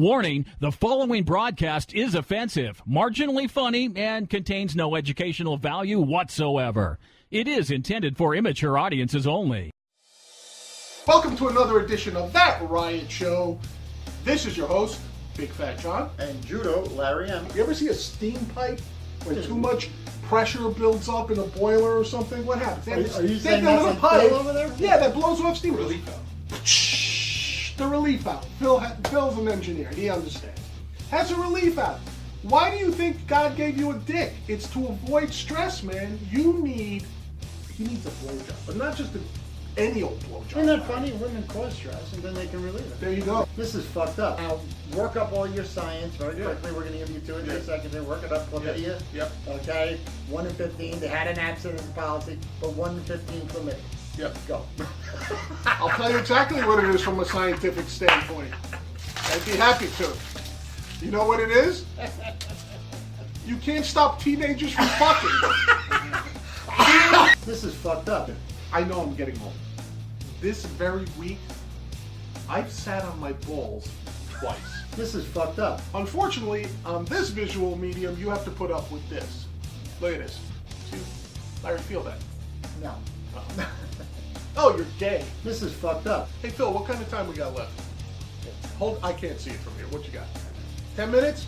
Warning, the following broadcast is offensive, marginally funny, and contains no educational value whatsoever. It is intended for immature audiences only. Welcome to another edition of That Riot Show. This is your host, Big Fat John. And Judo, Larry M. You ever see a steam pipe when too much pressure builds up in a boiler or something? What happens? Are you saying that's a pipe over there? Yeah, that blows off steam. Relief valve. The relief valve. Phil's an engineer. He understands. Has a relief valve. Why do you think God gave you a dick? It's to avoid stress, man. He needs a blowjob, but not just any old blowjob. Isn't that funny? Women cause stress, and then they can relieve it. There you go. This is fucked up. Now, work up all your science very quickly. We're going to give you 2 or 3 seconds and work it up. Chlamydia. Yep. Okay. 1 in 15. They had an abstinence policy, but 1 in 15 chlamydia. Yep. Go. I'll tell you exactly what it is from a scientific standpoint. I'd be happy to. You know what it is? You can't stop teenagers from fucking. This is fucked up. I know I'm getting old. This very week, I've sat on my balls twice. This is fucked up. Unfortunately, on this visual medium, you have to put up with this. Look at this. See? Larry, feel that. No. Oh, you're gay. This is fucked up. Hey, Phil, what kind of time we got left? I can't see it from here. What you got? 10 minutes?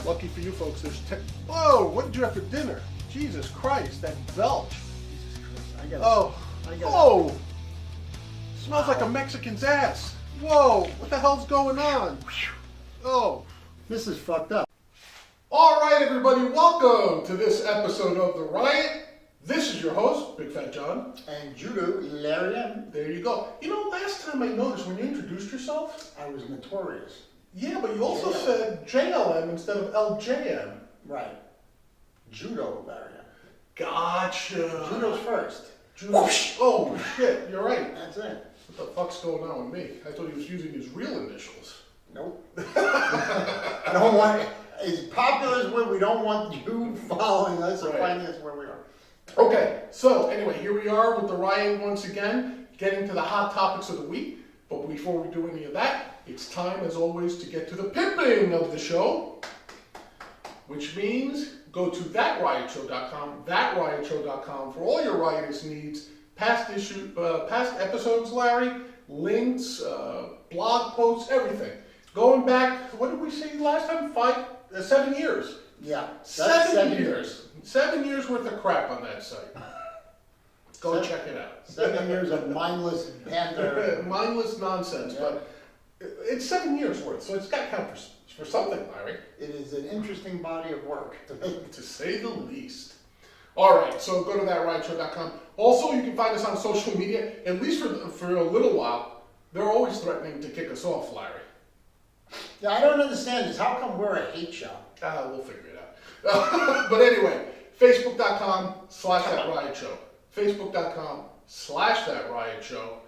Lucky for you folks, there's 10. Whoa, what did you have for dinner? Jesus Christ, that belch. Oh. Smells like a Mexican's ass. Whoa, what the hell's going on? Oh. This is fucked up. All right, everybody, welcome to this episode of The Riot. This is your host, Big Fat John. And Judo, Larry M. There you go. You know, last time I noticed when you introduced yourself, I was notorious. yeah, but you also said JLM instead of LJM. Right. Judo, Larry M. Gotcha. Judo's first. Judo. Oh, shit, you're right. That's it. What the fuck's going on with me? I thought he was using his real initials. Nope. I don't want it. As popular as we don't want you following us or finding us where we are. Okay, so anyway, here we are with the Riot once again, getting to the hot topics of the week. But before we do any of that, it's time, as always, to get to the pimping of the show, which means go to thatriotshow.com, thatriotshow.com for all your riotous needs, past episodes, Larry, links, blog posts, everything. Going back, what did we say last time? 7 years. Yeah. 7 years. 7 years worth of crap on that site. Go check it out. 7 years of mindless banter. Mindless nonsense, but it's 7 years worth, so it's got to count for something, Larry. It is an interesting body of work. To say the least. All right, so go to thatriotshow.com. Also, you can find us on social media, at least for a little while. They're always threatening to kick us off, Larry. Yeah, I don't understand this. How come we're a hate show? We'll figure it out. But anyway, Facebook.com/thatriotshow. Facebook.com/thatriotshow.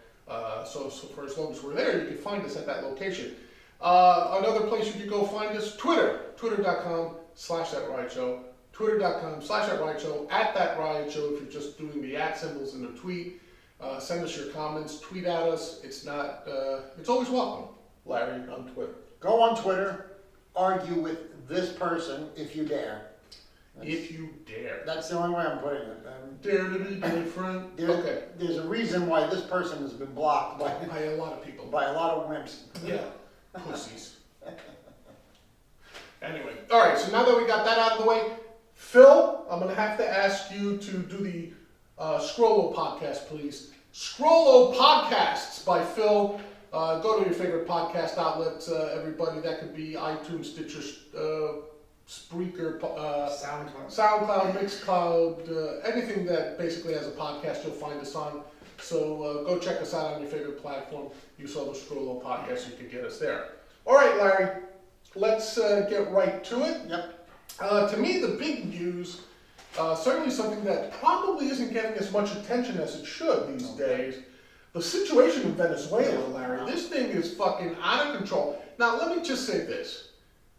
So for as long as we're there, you can find us at that location. Another place you can go find us, Twitter. Twitter.com/thatriotshow. Twitter.com/thatriotshow. @thatriotshow if you're just doing the @ symbols in the tweet. Send us your comments. Tweet at us. It's always welcome, Larry, on Twitter. Go on Twitter. Argue with this person if you dare. If you dare. That's the only way I'm putting it. Dare to be different. Okay. There's a reason why this person has been blocked By a lot of people. by a lot of wimps. Yeah. Pussies. Anyway. All right. So now that we got that out of the way, Phil, I'm going to have to ask you to do the Scrollo podcast, please. Scrollo Podcasts by Phil. Go to your favorite podcast outlets, everybody. That could be iTunes, Stitcher, Spreaker, SoundCloud, Mixcloud, anything that basically has a podcast, you'll find us on. So go check us out on your favorite platform. You saw the Scrollo podcast, you can get us there. All right, Larry, let's get right to it. Yep. To me, the big news, certainly something that probably isn't getting as much attention as it should these days. The situation in Venezuela, Larry, this thing is fucking out of control. Now, let me just say this.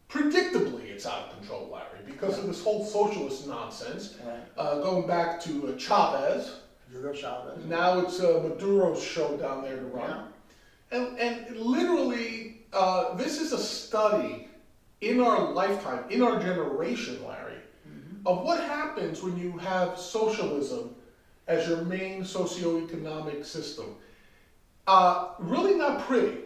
Predictably, it's out of control, Larry, because of this whole socialist nonsense. Right. Going back to Chavez. Hugo Chavez. Now it's Maduro's show down there to run. Yeah. And literally, this is a study in our lifetime, in our generation, Larry, of what happens when you have socialism as your main socioeconomic system. Really not pretty.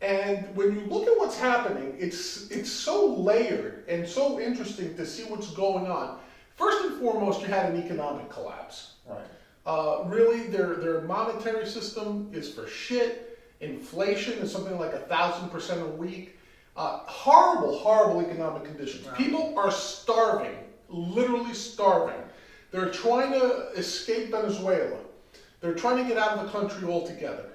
And when you look at what's happening, it's so layered and so interesting to see what's going on. First and foremost, you had an economic collapse. Right. Really, their monetary system is for shit. Inflation is something like 1,000% a week. Horrible economic conditions. Right. People are starving, literally starving. They're trying to escape Venezuela. They're trying to get out of the country altogether.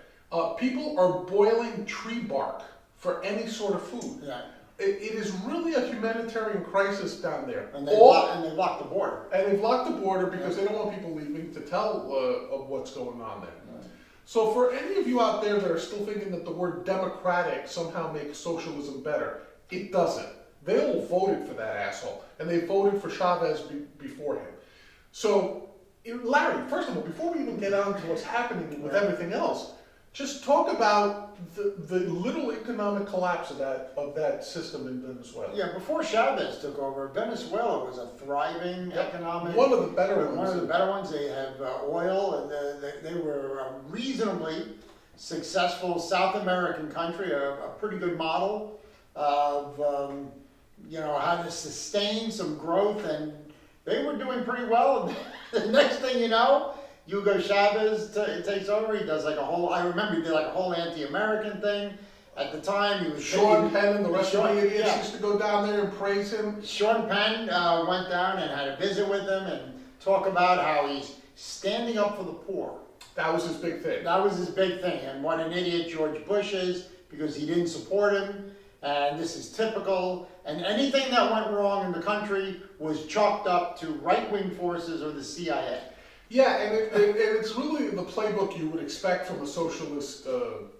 People are boiling tree bark for any sort of food. Yeah. It is really a humanitarian crisis down there. And they've locked the border. And they've locked the border because they don't want people leaving to tell of what's going on there. Right. So for any of you out there that are still thinking that the word democratic somehow makes socialism better, it doesn't. They all voted for that asshole. And they voted for Chavez before him. So, Larry, first of all, before we even get on to what's happening with everything else, just talk about the little economic collapse of that system in Venezuela. Yeah, before Chavez took over, Venezuela was a thriving economic. One of the better ones. One of the better ones. They have oil, and they were a reasonably successful South American country, a pretty good model of how to sustain some growth, and they were doing pretty well. And the next thing you know, Hugo Chavez takes over. He does I remember he did a whole anti-American thing. At the time, he was Sean Penn and the rest of the idiots used to go down there and praise him. Sean Penn went down and had a visit with him and talk about how he's standing up for the poor. That was his big thing. That was his big thing. And what an idiot George Bush is, because he didn't support him. And this is typical. And anything that went wrong in the country was chalked up to right-wing forces or the CIA. Yeah, and it's really the playbook you would expect from a socialist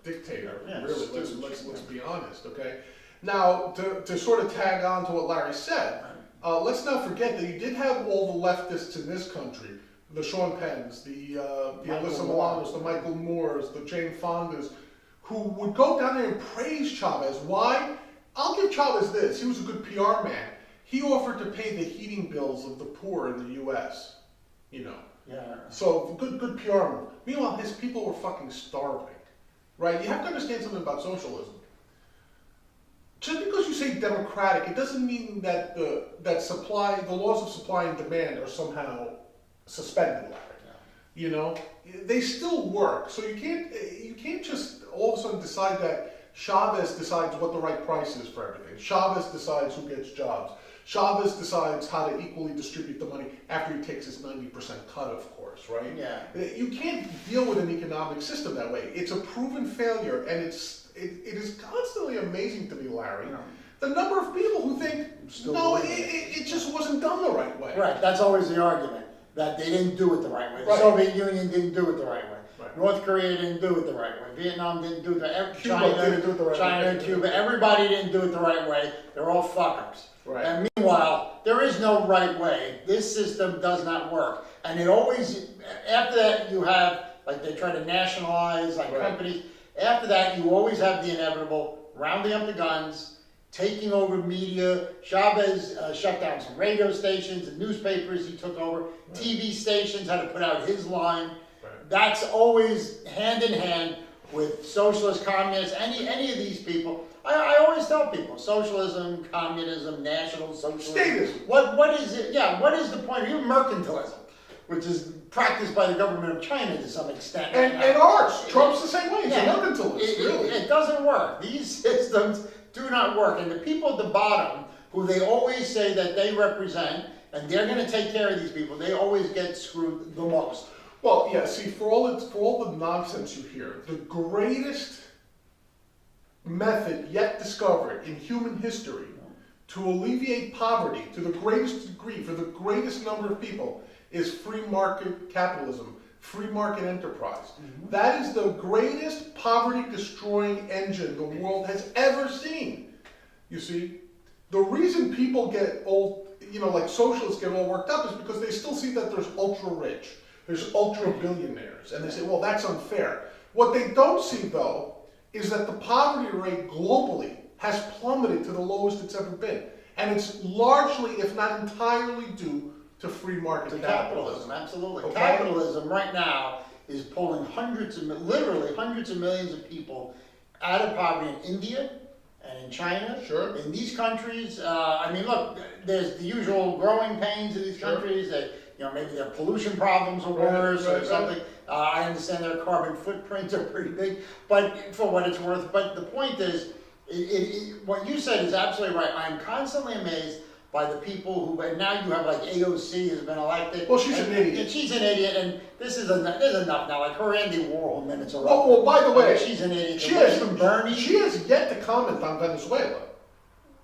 dictator. Yeah, really, let's be honest, okay? Now, to sort of tag on to what Larry said, let's not forget that you did have all the leftists in this country, the Sean Penns, the Alyssa Milanos, the Michael Moores, the Jane Fondas, who would go down there and praise Chavez. Why? I'll give Chavez this. He was a good PR man. He offered to pay the heating bills of the poor in the U.S., Yeah. So, good PR move. Meanwhile, his people were fucking starving, right? You have to understand something about socialism. Just because you say democratic, it doesn't mean that the laws of supply and demand are somehow suspended, Larry. Yeah. They still work. So you can't just all of a sudden decide that Chavez decides what the right price is for everything. Chavez decides who gets jobs. Chavez decides how to equally distribute the money after he takes his 90% cut, of course, right? Yeah. You can't deal with an economic system that way. It's a proven failure, and it is constantly amazing to me, Larry, the number of people who think, it just wasn't done the right way. Right, that's always the argument, that they didn't do it the right way. The Right. Soviet Union didn't do it the right way. Right. North Korea didn't do it the right way. Vietnam didn't do it the right way. Cuba didn't do it the right way. China and Cuba, everybody didn't do it the right way. They're all fuckers. Right. And meanwhile, there is no right way. This system does not work. And it always, after that you have, they try to nationalize companies. After that, you always have the inevitable rounding up the guns, taking over media. Chavez shut down some radio stations and newspapers he took over. Right. TV stations had to put out his line. Right. That's always hand in hand with socialist, communists, any of these people. I always tell people, socialism, communism, national socialism. Statism. What is it? Yeah, what is the point? Even mercantilism, which is practiced by the government of China to some extent. And ours. Trump's the same way. He's a mercantilist, really. It doesn't work. These systems do not work. And the people at the bottom, who they always say that they represent, and they're going to take care of these people, they always get screwed the most. Well, yeah, see, for all the nonsense you hear, the greatest method yet discovered in human history to alleviate poverty to the greatest degree for the greatest number of people is free market capitalism, free market enterprise. Mm-hmm. That is the greatest poverty-destroying engine the world has ever seen. You see, the reason people get all, socialists get all worked up is because they still see that there's ultra-rich, there's ultra-billionaires, and they say, well, that's unfair. What they don't see, though, is that the poverty rate globally has plummeted to the lowest it's ever been. And it's largely, if not entirely, due to free market capitalism. Absolutely. Okay? Capitalism right now is pulling literally hundreds of millions of people out of poverty in India and in China. Sure. In these countries, I mean, look, there's the usual growing pains in these countries. That, maybe their pollution problems are worse or something. I understand their carbon footprints are pretty big, but for what it's worth. But the point is, what you said is absolutely right. I'm constantly amazed by the people who, and now you have like AOC has been elected. Well, she's an idiot. And she's an idiot, and this is enough now. Like her Andy Warhol minutes are up. Oh, well, by the way, she's an idiot. She has yet to comment on Venezuela,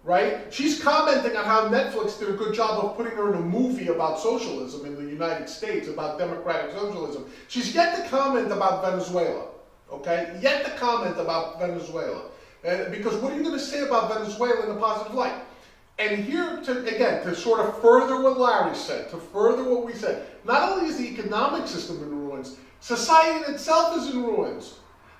right? She's commenting on how Netflix did a good job of putting her in a movie about socialism in the United States, about democratic socialism. She's yet to comment about Venezuela, okay? Yet to comment about Venezuela. Because what are you going to say about Venezuela in a positive light? And here, to sort of further what Larry said, to further what we said, not only is the economic system in ruins, society in itself is in ruins.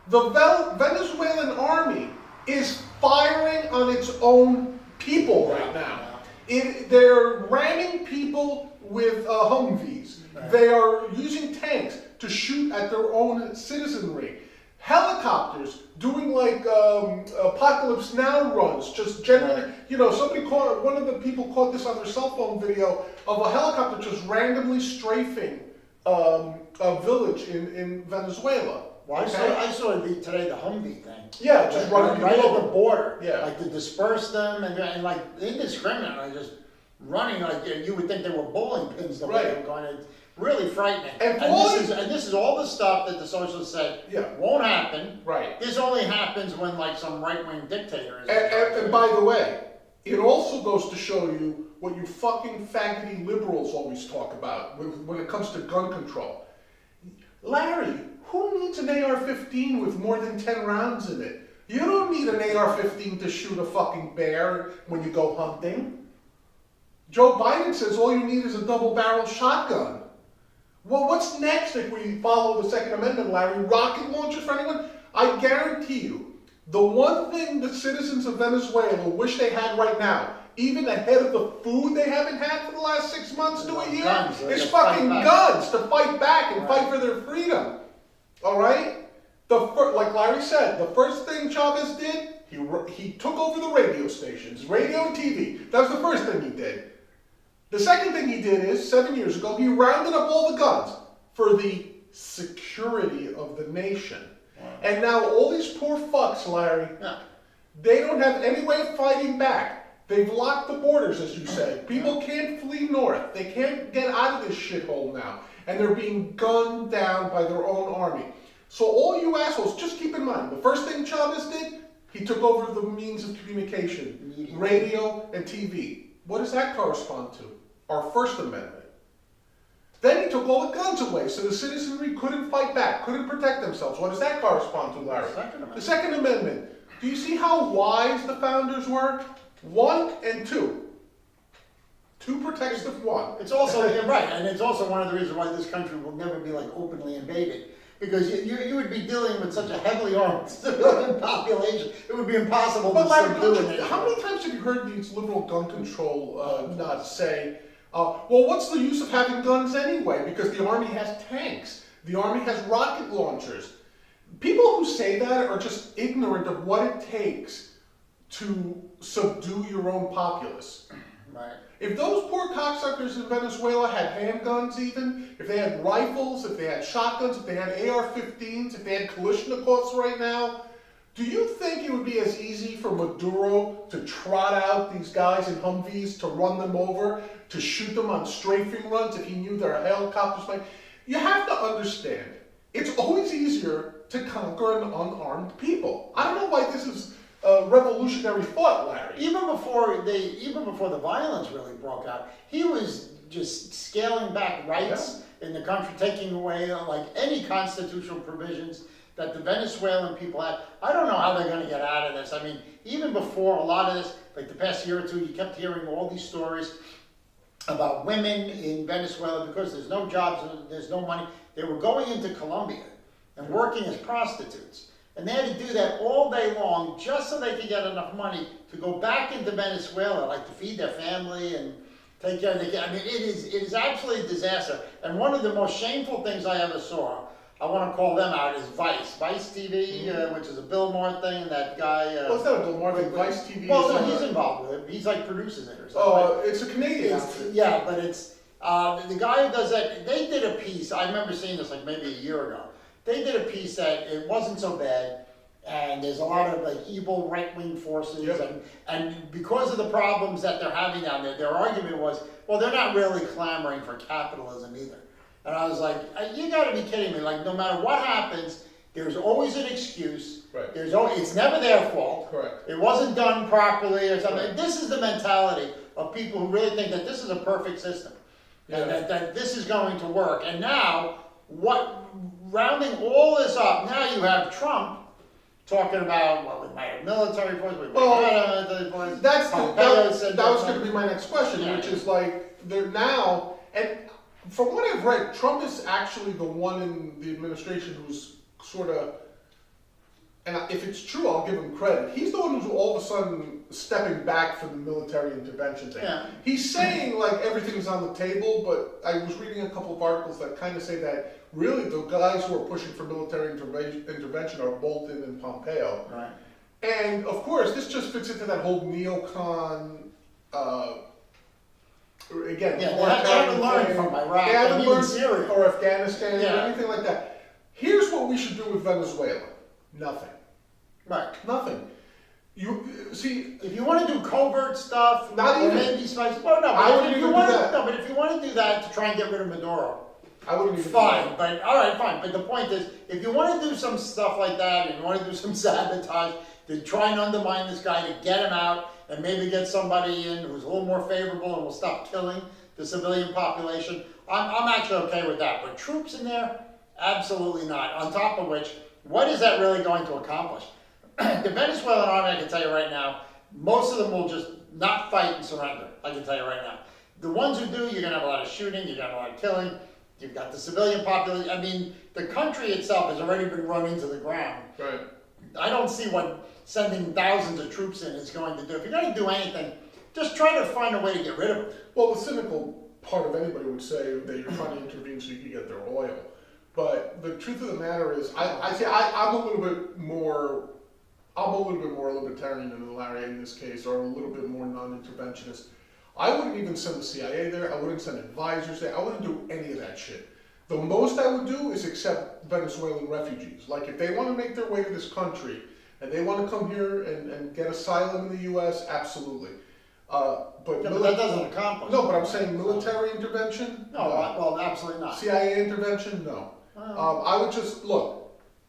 The Venezuelan army is firing on its own people right now. They're ramming people with Humvees. They are using tanks to shoot at their own citizenry. Helicopters doing like Apocalypse Now runs, just generally, one of the people caught this on their cell phone video of a helicopter just randomly strafing a village in Venezuela. Well, okay? I saw today the Humvee thing. Yeah, just running right over at the border. Yeah. Like to disperse them and like indiscriminately just running like you would think they were bowling pins the way they were going. It's really frightening. And this is all the stuff that the socialists said won't happen. Right. This only happens when like some right-wing dictator is. And by the way, it also goes to show you what you fucking faggoty liberals always talk about when it comes to gun control. Larry, who needs an AR-15 with more than 10 rounds in it? You don't need an AR-15 to shoot a fucking bear when you go hunting. Joe Biden says all you need is a double-barrel shotgun. Well, what's next if we follow the Second Amendment, Larry? Rocket launchers for anyone? I guarantee you, the one thing the citizens of Venezuela wish they had right now, even ahead of the food they haven't had for the last 6 months to a year, is fucking guns to fight back and fight for their freedom. All right? Like Larry said, the first thing Chavez did, he took over the radio stations, radio and TV. That was the first thing he did. The second thing he did is, 7 years ago, he rounded up all the guns for the security of the nation. Wow. And now all these poor fucks, Larry, they don't have any way of fighting back. They've locked the borders, as you said. People can't flee north. They can't get out of this shithole now. And they're being gunned down by their own army. So all you assholes, just keep in mind, the first thing Chavez did, he took over the means of communication, radio and TV. What does that correspond to? Our First Amendment. Then he took all the guns away, so the citizenry couldn't fight back, couldn't protect themselves. What does that correspond to, Larry? The Second Amendment. Do you see how wise the founders were? 1 and 2. 2 protects the 1. It's also, right, and it's also one of the reasons why this country will never be like openly invaded. Because you would be dealing with such a heavily armed civilian population, it would be impossible to subdue it. How many times have you heard these liberal gun control nuts say, well, what's the use of having guns anyway? Because the army has tanks. The army has rocket launchers. People who say that are just ignorant of what it takes to subdue your own populace. Right. If those poor cocksuckers in Venezuela had handguns even, if they had rifles, if they had shotguns, if they had AR-15s, if they had Kalashnikovs right now, do you think it would be as easy for Maduro to trot out these guys in Humvees, to run them over, to shoot them on strafing runs if he knew there are helicopters flying? You have to understand, it's always easier to conquer an unarmed people. I don't know why this is a revolutionary thought, Larry. Even before the violence really broke out, he was just scaling back rights in the country, taking away like any constitutional provisions that the Venezuelan people had. I don't know how they're going to get out of this. I mean, even before a lot of this, like the past year or two, you kept hearing all these stories about women in Venezuela because there's no jobs, there's no money. They were going into Colombia and working as prostitutes. And they had to do that all day long just so they could get enough money to go back into Venezuela, like to feed their family and take care of the kids. I mean, it is absolutely a disaster. And one of the most shameful things I ever saw, I want to call them out, is Vice TV, which is a Bill Maher thing, and that guy. Well, it's not a Bill Maher thing. Vice TV. Well, no, he's involved with it. He's like produces it or something. Oh, it's a Canadian outfit. Yeah, but it's the guy who does that. They did a piece. I remember seeing this like maybe a year ago. They did a piece that it wasn't so bad, and there's a lot of like evil right-wing forces, and because of the problems that they're having down there, their argument was, well, they're not really clamoring for capitalism either. And I was like, you got to be kidding me! Like, no matter what happens, there's always an excuse. Right. It's never their fault. Correct. It wasn't done properly or something. Right. This is the mentality of people who really think that this is a perfect system, and that this is going to work. And now, rounding all this up, now you have Trump talking about, well, we might have military force, we might have military force. That was going to be my next question, which is like, they're now, and from what I've read, Trump is actually the one in the administration who's sort of, and if it's true, I'll give him credit. He's the one who's all of a sudden stepping back from the military intervention thing. Yeah. He's saying like everything's on the table, but I was reading a couple of articles that kind of say that really the guys who are pushing for military intervention are Bolton and Pompeo. Right. And of course, this just fits into that whole neocon. Again, they haven't learned from Iraq, they haven't learned Syria or Afghanistan or anything like that. Here's what we should do with Venezuela. Nothing. Right. Nothing. You see, if you want to do covert stuff, not even maybe spicy. Well, no, I wouldn't even do that. No, but if you want to do that to try and get rid of Maduro, I wouldn't even. Fine, but all right, fine. But the point is, if you want to do some stuff like that, and you want to do some sabotage to try and undermine this guy to get him out, and maybe get somebody in who's a little more favorable and will stop killing the civilian population, I'm actually okay with that. But troops in there, absolutely not. On top of which, what is that really going to accomplish? The Venezuelan army, I can tell you right now, most of them will just not fight and surrender. I can tell you right now. The ones who do, you're going to have a lot of shooting, you're going to have a lot of killing. You've got the civilian population. I mean, the country itself has already been run into the ground. Right. I don't see what sending thousands of troops in is going to do. If you're going to do anything, just try to find a way to get rid of them. Well, the cynical part of anybody would say that you're trying to intervene so you can get their oil. But the truth of the matter is, I'm a little bit more libertarian than Larry in this case, or a little bit more non-interventionist. I wouldn't even send the CIA there. I wouldn't send advisors there. I wouldn't do any of that shit. The most I would do is accept Venezuelan refugees. Like, if they want to make their way to this country and they want to come here and get asylum in the U.S., absolutely. But that doesn't accomplish. No, but I'm saying military intervention? No, well, absolutely not. CIA intervention? No. I would just, look.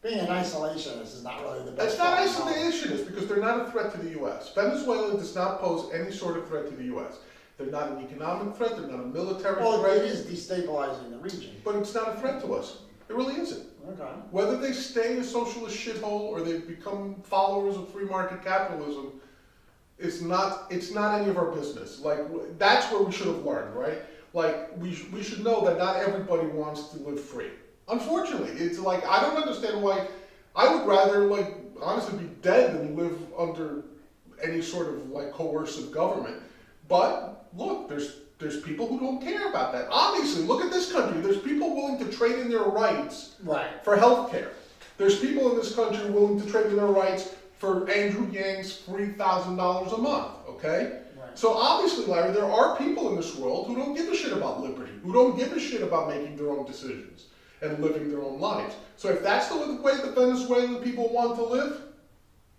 Being an isolationist is not really the best. It's not isolationist because they're not a threat to the U.S. Venezuela does not pose any sort of threat to the U.S. They're not an economic threat. They're not a military threat. Well, it is destabilizing the region. But it's not a threat to us. It really isn't. Okay. Whether they stay a socialist shithole or they become followers of free market capitalism, it's not any of our business. Like, that's where we should have learned, right? Like, we should know that not everybody wants to live free. Unfortunately, it's like, I don't understand why. I would rather, like, honestly be dead than live under any sort of, like, coercive government. But look, there's people who don't care about that. Obviously, look at this country. There's people willing to trade in their rights for health care. There's people in this country willing to trade in their rights for Andrew Yang's $3,000 a month, okay? Right. So obviously, Larry, there are people in this world who don't give a shit about liberty, who don't give a shit about making their own decisions and living their own lives. So if that's the way the Venezuelan people want to live,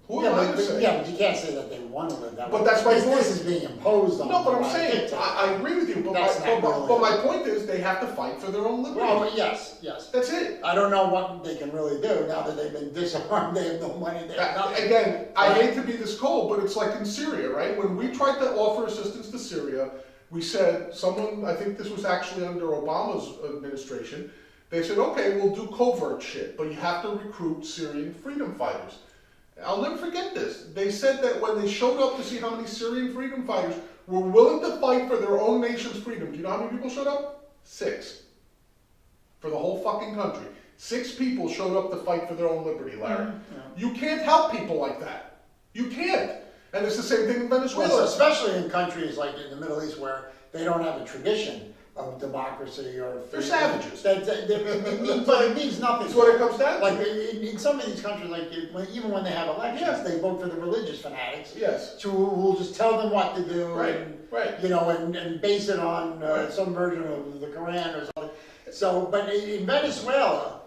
who am I to say? Yeah, but you can't say that they want to live that way. But that's my point. This is being imposed on them. No, but I'm saying, I agree with you, but my point is they have to fight for their own liberty. Well, yes. That's it. I don't know what they can really do now that they've been disarmed, they have no money, they have nothing. Again, I hate to be this cold, but it's like in Syria, right? When we tried to offer assistance to Syria, we said, I think this was actually under Obama's administration, they said, okay, we'll do covert shit, but you have to recruit Syrian freedom fighters. I'll never forget this. They said that when they showed up to see how many Syrian freedom fighters were willing to fight for their own nation's freedom, do you know how many people showed up? 6. For the whole fucking country. 6 people showed up to fight for their own liberty, Larry. You can't help people like that. You can't. And it's the same thing in Venezuela. Well, especially in countries like in the Middle East where they don't have a tradition of democracy or they're savages. But it means nothing. That's what it comes down to. Like in some of these countries, like even when they have elections, they vote for the religious fanatics. Yes. Who will just tell them what to do, right. You know, and base it on some version of the Quran or something. So, but in Venezuela,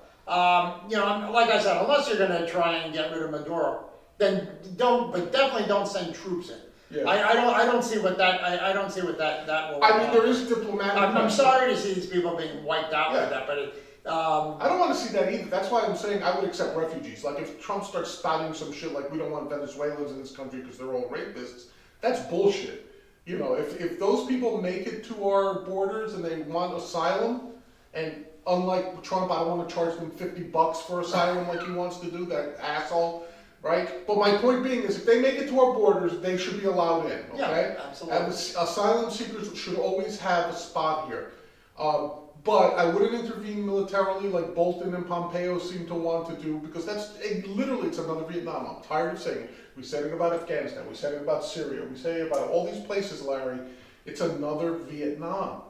you know, like I said, unless you're going to try and get rid of Maduro, then don't. But definitely don't send troops in. Yeah. I don't see what that I don't see what that will. I mean, there is diplomatic. I'm sorry to see these people being wiped out like that, but I don't want to see that either. That's why I'm saying I would accept refugees. Like if Trump starts spouting some shit like we don't want Venezuelans in this country because they're all rapists, that's bullshit. You know, if those people make it to our borders and they want asylum, and unlike Trump, I don't want to charge them $50 for asylum like he wants to do, that asshole. Right? But my point being is if they make it to our borders, they should be allowed in, okay? Yeah, absolutely. And asylum seekers should always have a spot here. But I wouldn't intervene militarily like Bolton and Pompeo seem to want to do because literally it's another Vietnam. I'm tired of saying it. We said it about Afghanistan. We said it about Syria. We say it about all these places, Larry. It's another Vietnam.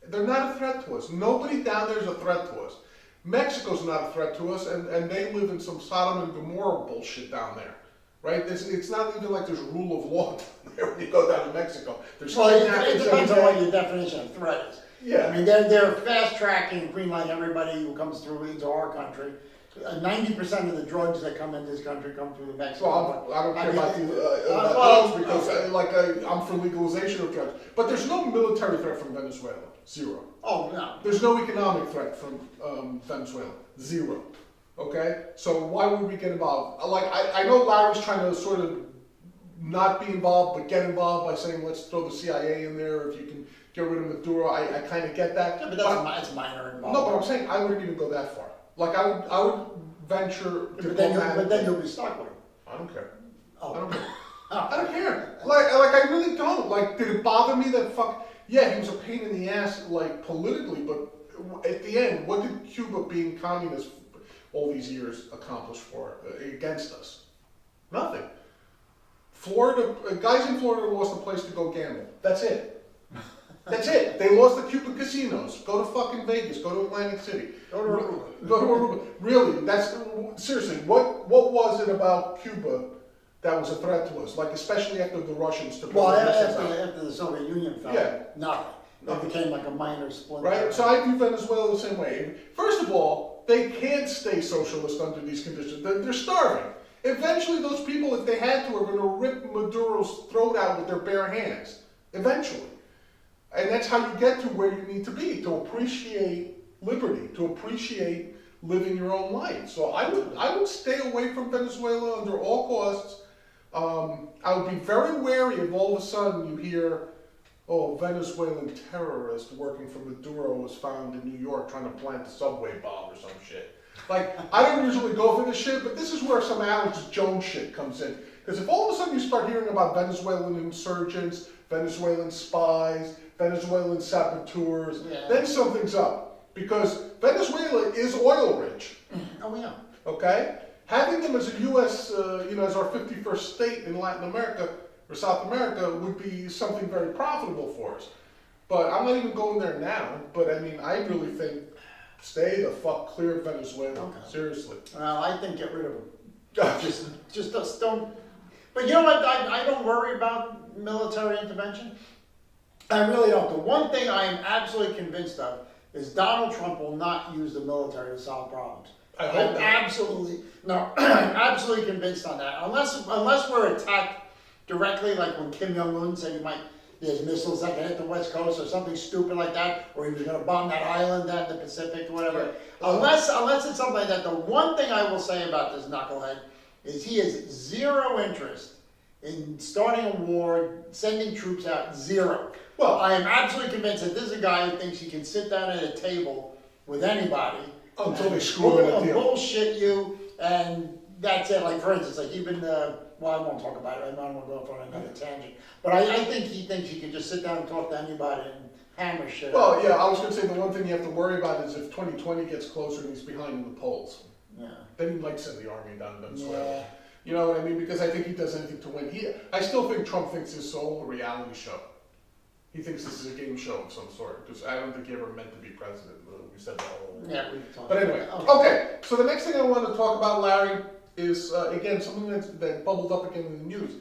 They're not a threat to us. Nobody down there is a threat to us. Mexico's not a threat to us, and they live in some Sodom and Gomorrah bullshit down there, right? It's not even like there's rule of law down there when you go down to Mexico. There's it depends on what your definition of threat is. Yeah. I mean, they're fast tracking, greenlighting everybody who comes through into our country. 90% of the drugs that come into this country come through Mexico. Well, I don't care about drugs because I'm for legalization of drugs. But there's no military threat from Venezuela. Zero. Oh, no. There's no economic threat from Venezuela. Zero. Okay? So why would we get involved? Like, I know Larry's trying to sort of not be involved, but get involved by saying, let's throw the CIA in there if you can get rid of Maduro. I kind of get that. Yeah, but that's minor involvement. No, but I'm saying I wouldn't even go that far. Like, I would venture but then you'll be stuck with him. I don't care. Oh. I don't care. I don't care. Like I really don't. Like, did it bother me that yeah, he was a pain in the ass, like, politically, but at the end, what did Cuba being communist all these years accomplish against us? Nothing. Florida, guys in Florida lost a place to go gamble. That's it. That's it. They lost the Cuban casinos. Go to fucking Vegas. Go to Atlantic City. Go to Aruba. Go to Aruba. Really, seriously, what was it about Cuba that was a threat to us? Like, especially after the Russians took over. After the Soviet Union fell, nothing. It became like a minor split. Right? So I view Venezuela the same way. First of all, they can't stay socialist under these conditions. They're starving. Eventually, those people, if they had to, are going to rip Maduro's throat out with their bare hands. Eventually. And that's how you get to where you need to be, to appreciate liberty, to appreciate living your own life. So I would stay away from Venezuela under all costs. I would be very wary if all of a sudden you hear, oh, Venezuelan terrorist working for Maduro was found in New York trying to plant a subway bomb or some shit. Like, I don't usually go for this shit, but this is where some Alex Jones shit comes in. Because if all of a sudden you start hearing about Venezuelan insurgents, Venezuelan spies, Venezuelan saboteurs, then something's up. Because Venezuela is oil rich. Oh, yeah. Okay? Having them as a U.S., as our 51st state in Latin America or South America would be something very profitable for us. But I'm not even going there now. But I mean, I really think stay the fuck clear of Venezuela. Okay. Seriously. Well, I think get rid of them. just don't. But you know what? I don't worry about military intervention. I really don't. The one thing I am absolutely convinced of is Donald Trump will not use the military to solve problems. I'm absolutely convinced on that. Unless we're attacked directly, like when Kim Jong-un said there's missiles that can hit the West Coast or something stupid like that, or he was going to bomb that island down in the Pacific or whatever. Yeah. Unless it's something like that, the one thing I will say about this knucklehead is he has zero interest in starting a war, sending troops out, zero. Well, I am absolutely convinced that this is a guy who thinks he can sit down at a table with anybody until they screw him in a deal. Bullshit you, and that's it. Like, for instance, like even well, I won't talk about it. I don't want to go off on another tangent. But I think he thinks he can just sit down and talk to anybody and hammer shit. Well, yeah, I was going to say the one thing you have to worry about is if 2020 gets closer and he's behind in the polls. Yeah. Then he might send the army down to Venezuela. Yeah. You know what I mean? Because I think he does anything to win. I still think Trump thinks this is all a reality show. He thinks this is a game show of some sort. Because I don't think he ever meant to be president. We said that all. Yeah, we've talked. But anyway, okay. So the next thing I want to talk about, Larry, is again something that bubbled up again in the news.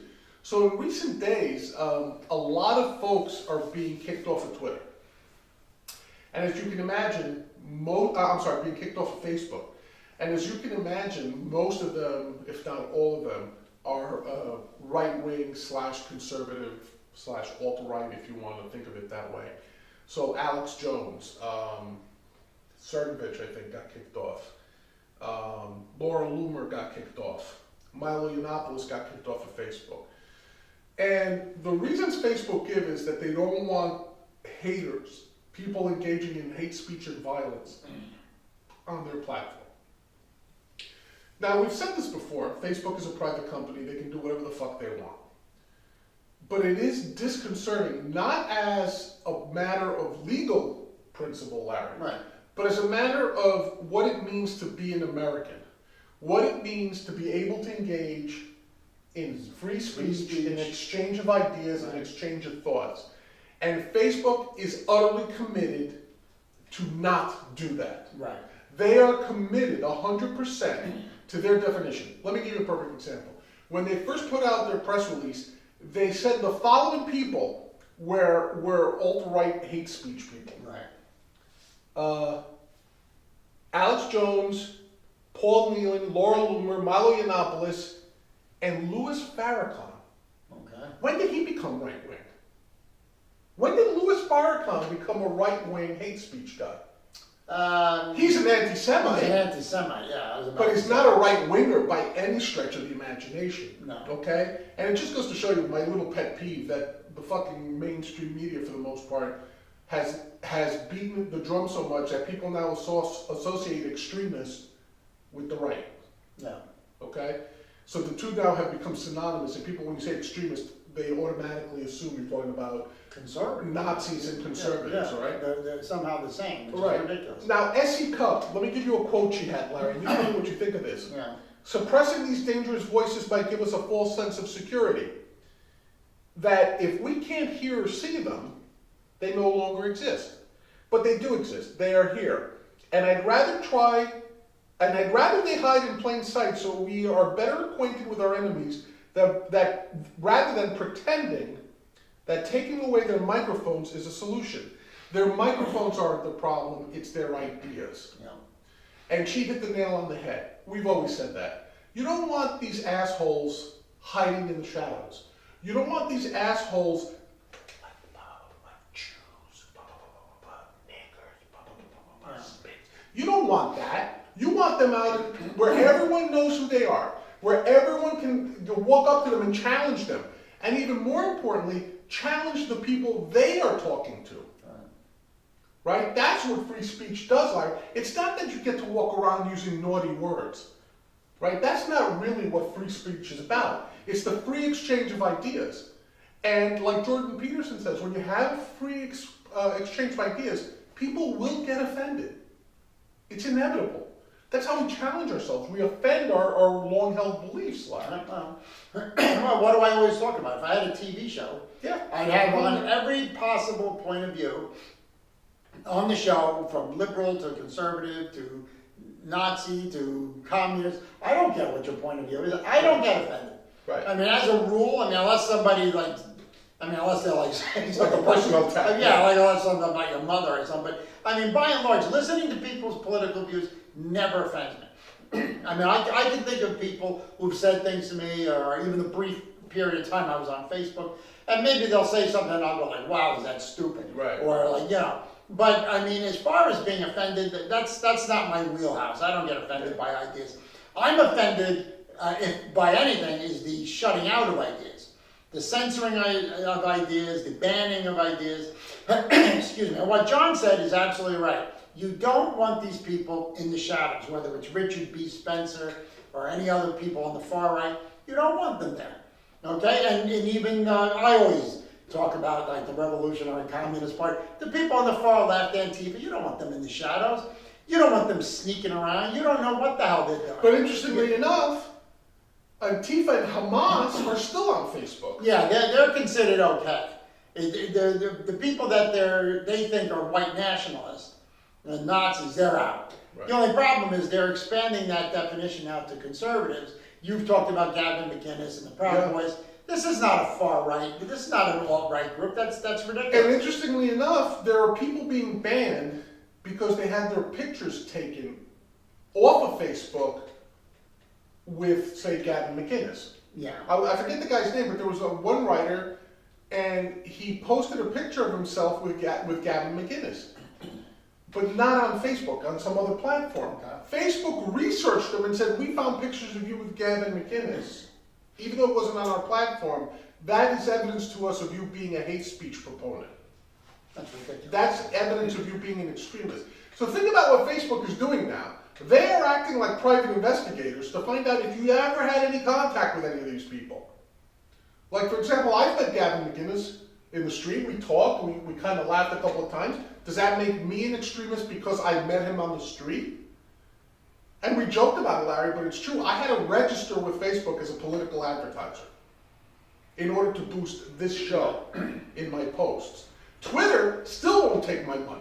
So in recent days, a lot of folks are being kicked off of Twitter, and as you can imagine, being kicked off of Facebook. And as you can imagine, most of them, if not all of them, are right-wing / conservative / alt-right, if you want to think of it that way. So Alex Jones, Cernovich, I think, got kicked off. Laura Loomer got kicked off. Milo Yiannopoulos got kicked off of Facebook. And the reasons Facebook give is that they don't want haters, people engaging in hate speech and violence on their platform. Now, we've said this before. Facebook is a private company. They can do whatever the fuck they want. But it is disconcerting, not as a matter of legal principle, Larry, Right. but as a matter of what it means to be an American, what it means to be able to engage in free speech, in exchange of ideas, and exchange of thoughts. And Facebook is utterly committed to not do that. Right. They are committed 100% to their definition. Let me give you a perfect example. When they first put out their press release, they said the following people were alt-right hate speech people. Right. Alex Jones, Paul Nealon, Laura Loomer, Milo Yiannopoulos, and Louis Farrakhan. Okay. When did he become right-wing? When did Louis Farrakhan become a right-wing hate speech guy? He's an anti-Semite. He's an anti-Semite, yeah. But he's not a right-winger by any stretch of the imagination. No. Okay? And it just goes to show you my little pet peeve that the fucking mainstream media, for the most part, has beaten the drum so much that people now associate extremists with the right. Yeah. Okay? So the two now have become synonymous, and people, when you say extremist, they automatically assume you're talking about Conservative. Nazis and conservatives, yeah. all right? They're somehow the same, which Right. is ridiculous. Now, S.E. Cupp, let me give you a quote she had, Larry, and you tell me what you think of this. Yeah. Suppressing these dangerous voices might give us a false sense of security. That if we can't hear or see them, they no longer exist. But they do exist. They are here. And I'd rather they hide in plain sight so we are better acquainted with our enemies that rather than pretending that taking away their microphones is a solution. Their microphones aren't the problem, it's their ideas. Yeah. And she hit the nail on the head. We've always said that. You don't want these assholes hiding in the shadows. You don't want these assholes Jews, niggers, you don't want that. You want them out where everyone knows who they are, where everyone can walk up to them and challenge them. And even more importantly, challenge the people they are talking to. Right? That's what free speech does, Larry. It's not that you get to walk around using naughty words. Right? That's not really what free speech is about. It's the free exchange of ideas. And like Jordan Peterson says, when you have free exchange of ideas, people will get offended. It's inevitable. That's how we challenge ourselves. We offend our long-held beliefs, Larry. Well, what do I always talk about? If I had a TV show, Yeah. I'd have on every possible point of view on the show, from liberal to conservative to Nazi to communist. I don't care what your point of view is. I don't get offended. Right. I mean, as a rule, unless somebody unless they're like saying Like a personal attack. Yeah, like unless something about your mother or something. But I mean, by and large, listening to people's political views never offends me. I mean, I can think of people who've said things to me, or even the brief period of time I was on Facebook, and maybe they'll say something and I'll go like, wow, is that stupid? Right. Or like, But I mean, as far as being offended, that's not my wheelhouse. I don't get offended by ideas. I'm offended if by anything is the shutting out of ideas, the censoring of ideas, the banning of ideas. Excuse me. And what John said is absolutely right. You don't want these people in the shadows, whether it's Richard B. Spencer or any other people on the far right. you don't want them there. Okay, and even I always talk about like the Revolutionary Communist Party. The people on the far left, Antifa, you don't want them in the shadows. You don't want them sneaking around. You don't know what the hell they're doing. But interestingly enough, Antifa and Hamas are still on Facebook. Yeah, they're considered okay. The people that they think are white nationalists, the Nazis, they're out. Right. The only problem is they're expanding that definition out to conservatives. You've talked about Gavin McInnes and the Proud Boys. This is not a far right. This is not an alt-right group. That's ridiculous. And interestingly enough, there are people being banned because they had their pictures taken off of Facebook with, say, Gavin McInnes. Yeah. I forget the guy's name, but there was one writer, and he posted a picture of himself with Gavin McInnes, but not on Facebook, on some other platform. Facebook researched him and said, we found pictures of you with Gavin McInnes, even though it wasn't on our platform. That is evidence to us of you being a hate speech proponent. That's evidence of you being an extremist. So think about what Facebook is doing now. They are acting like private investigators to find out if you ever had any contact with any of these people. Like, for example, I've met Gavin McInnes in the street. We talked, we kind of laughed a couple of times. Does that make me an extremist because I met him on the street? And we joked about it, Larry, but it's true. I had to register with Facebook as a political advertiser in order to boost this show in my posts. Twitter still won't take my money.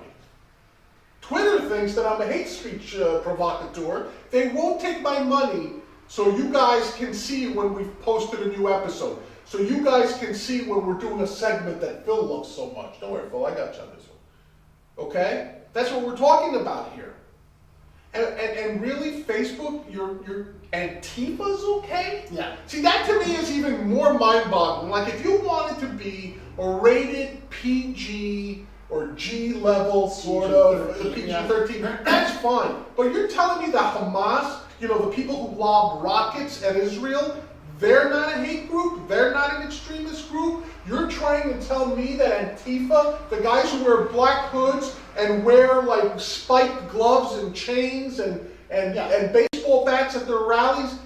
Twitter thinks that I'm a hate speech provocateur. They won't take my money so you guys can see when we've posted a new episode. So you guys can see when we're doing a segment that Phil loves so much. Don't worry, Phil, I got you on this one. Okay? That's what we're talking about here. And really, Facebook, your Antifa's okay? Yeah. See, that to me is even more mind-boggling. Like, if you wanted to be a rated PG or G level sort of, PG-13, that's fine. But you're telling me that Hamas, the people who lob rockets at Israel, they're not a hate group? They're not an extremist group? You're trying to tell me that Antifa, the guys who wear black hoods and wear like spiked gloves and chains and baseball bats at their rallies,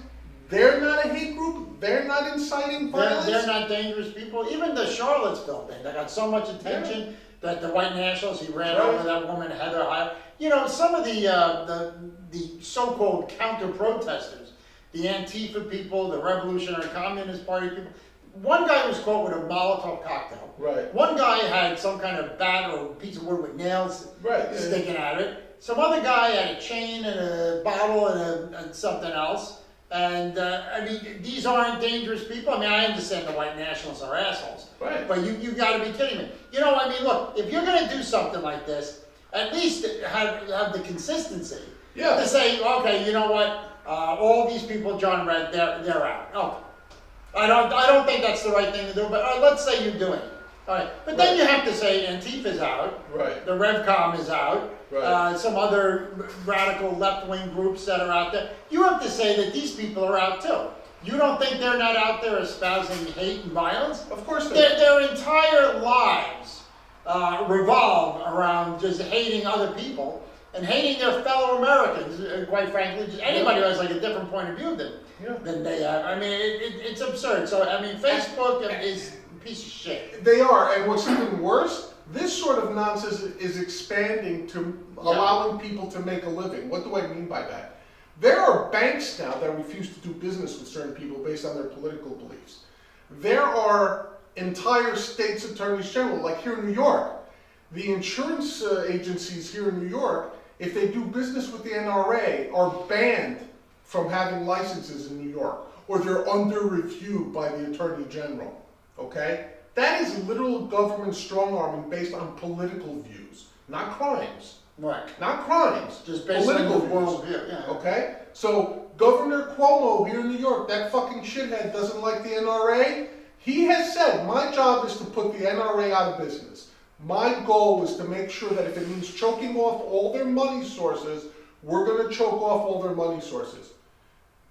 they're not a hate group? They're not inciting violence? They're not dangerous people. Even the Charlottesville thing, that got so much attention that the white nationalists, he ran over that woman, Heather Heyer. Some of the so-called counter-protesters, the Antifa people, the Revolutionary Communist Party people. One guy was caught with a Molotov cocktail. Right. One guy had some kind of bat or piece of wood with nails sticking out of it. Some other guy had a chain and a bottle and something else. And these aren't dangerous people. I understand the white nationalists are assholes. Right. But you got to be kidding me. Look, if you're going to do something like this, at least have the consistency. Yeah. To say, okay, you know what? All these people John read, they're out. Okay. I don't think that's the right thing to do, but let's say you're doing it. All right. But then you have to say Antifa's out. Right. The RevCom is out. Right. Some other radical left-wing groups that are out there. You have to say that these people are out too. You don't think they're not out there espousing hate and violence? Of course they are. Their entire lives revolve around just hating other people and hating their fellow Americans, quite frankly. Just anybody who has like a different point of view than they have. It's absurd. So, Facebook is a piece of shit. They are, and what's even worse, this sort of nonsense is expanding to allowing people to make a living. What do I mean by that? There are banks now that refuse to do business with certain people based on their political beliefs. There are entire states' attorneys general, like here in New York. The insurance agencies here in New York, if they do business with the NRA, are banned from having licenses in New York, or they're under review by the Attorney General, okay? That is literal government strong-arming based on political views, not crimes. Right. Not crimes, Just based political on the worldview. Yeah. Okay? So, Governor Cuomo here in New York, that fucking shithead doesn't like the NRA. He has said, my job is to put the NRA out of business. My goal is to make sure that if it means choking off all their money sources, we're going to choke off all their money sources.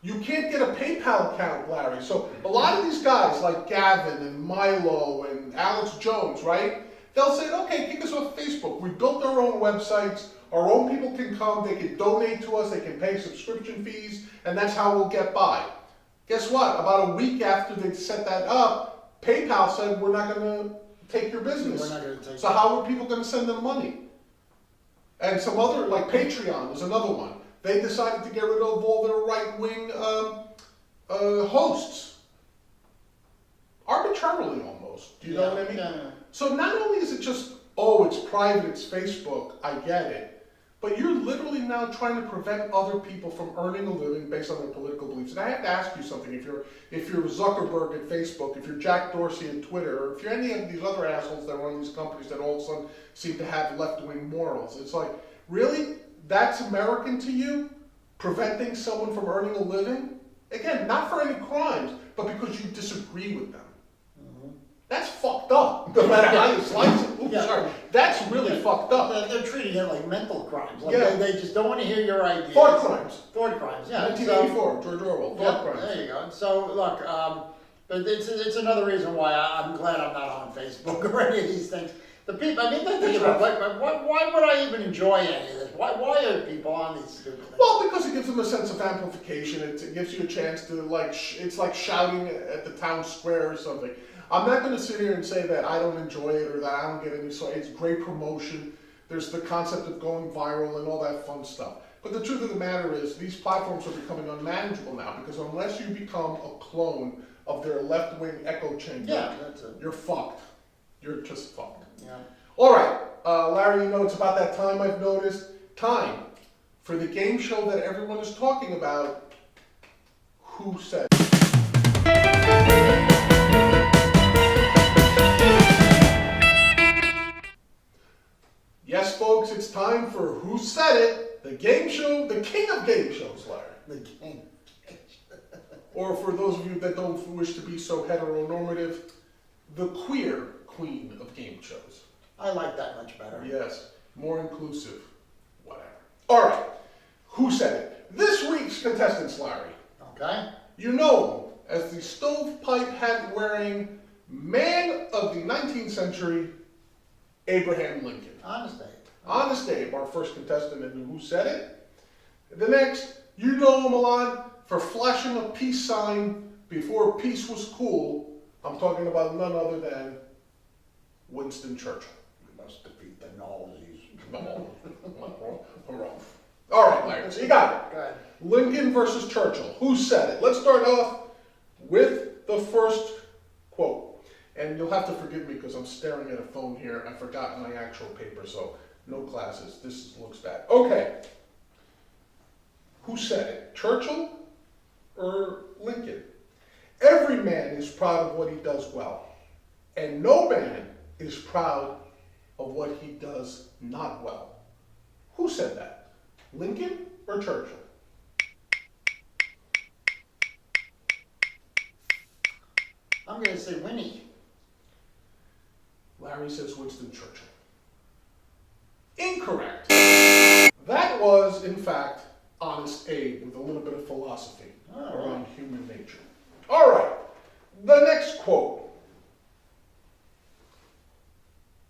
You can't get a PayPal account, Larry. So a lot of these guys like Gavin and Milo and Alex Jones, right? They'll say, okay, kick us off Facebook. We built our own websites. Our own people can come. They can donate to us. They can pay subscription fees. And that's how we'll get by. Guess what? About a week after they set that up, PayPal said, we're not going to take your business. We're not going to take So how are people going to send them money? And some other, like Patreon is another one. They decided to get rid of all their right-wing hosts. Arbitrarily almost. Do you know what I mean? Yeah. So not only is it just, oh, it's private, it's Facebook, I get it. But you're literally now trying to prevent other people from earning a living based on their political beliefs. And I have to ask you something. If you're Zuckerberg at Facebook, if you're Jack Dorsey at Twitter, or if you're any of these other assholes that run these companies that all of a sudden seem to have left-wing morals, it's like, really? That's American to you? Preventing someone from earning a living? Again, not for any crimes, but because you disagree with them. That's fucked up, no matter how you slice it. Oops, sorry. That's really fucked up. They're treating it like mental crimes. Like Yeah. they just don't want to hear your ideas. Thought crimes. Thought crimes, yeah. 1984, George Orwell. Thought crimes. There you go. So, look, but it's another reason why I'm glad I'm not on Facebook or any of these things. The people, I mean, think about it. Why would I even enjoy any of this? Why are people on these stupid things? Well, because it gives them a sense of amplification. It gives you a chance to, like, it's like shouting at the town square or something. I'm not going to sit here and say that I don't enjoy it or that I don't get any. So it's great promotion. There's the concept of going viral and all that fun stuff. But the truth of the matter is, these platforms are becoming unmanageable now because unless you become a clone of their left-wing echo chamber, you're fucked. You're just fucked. Yeah. All right, Larry, you know it's about that time I've noticed. Time for the game show that everyone is talking about. Who said it? Yes, folks, it's time for Who Said It, the game show, the king of game shows, Larry. The king. Or for those of you that don't wish to be so heteronormative, the queer queen of game shows. I like that much better. Yes, more inclusive, whatever. All right, Who Said It? This week's contestants, Larry. Okay. You know him as the stovepipe hat-wearing man of the 19th century, Abraham Lincoln. Honest Abe. Honest Abe, our first contestant in Who Said It. The next, you know him a lot for flashing a peace sign before peace was cool. I'm talking about none other than Winston Churchill. We must defeat the Nazis. All right, Larry, so you got it. Go ahead. Lincoln versus Churchill. Who said it? Let's start off with the first quote. And you'll have to forgive me because I'm staring at a phone here. I forgot my actual paper, so no classes. This looks bad. Okay. Who said it? Churchill or Lincoln? Every man is proud of what he does well, and no man is proud of what he does not well. Who said that? Lincoln or Churchill? I'm going to say Winnie. Larry says Winston Churchill. Incorrect. That was, in fact, Honest Abe with a little bit of philosophy around human nature. All right, the next quote.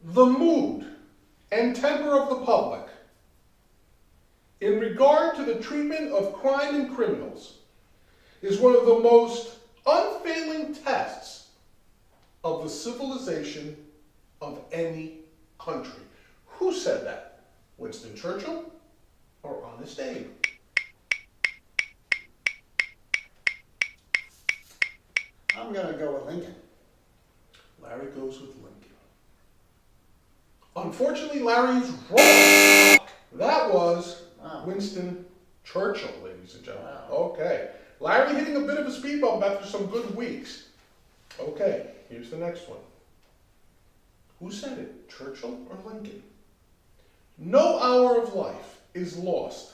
The mood and temper of the public in regard to the treatment of crime and criminals is one of the most unfailing tests of the civilization of any country. Who said that? Winston Churchill or Honest Abe? I'm going to go with Lincoln. Larry goes with Lincoln. Unfortunately, Larry is wrong. That was Winston Churchill, ladies and gentlemen. Wow. Okay. Larry hitting a bit of a speed bump after some good weeks. Okay, here's the next one. Who said it, Churchill or Lincoln? No hour of life is lost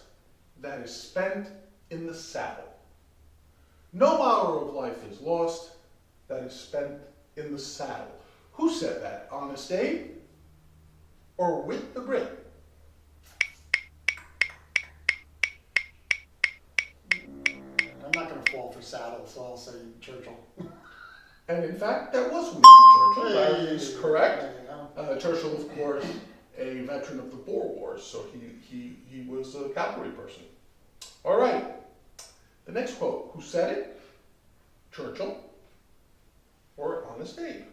that is spent in the saddle. No hour of life is lost that is spent in the saddle. Who said that? Honest Abe or Wit the Brit? I'm not going to fall for saddle, so I'll say Churchill. And in fact, that was Winston Churchill. Larry is correct. Churchill, of course, a veteran of the Boer Wars, so he was a cavalry person. All right. The next quote. Who said it? Churchill, or Honest Abe?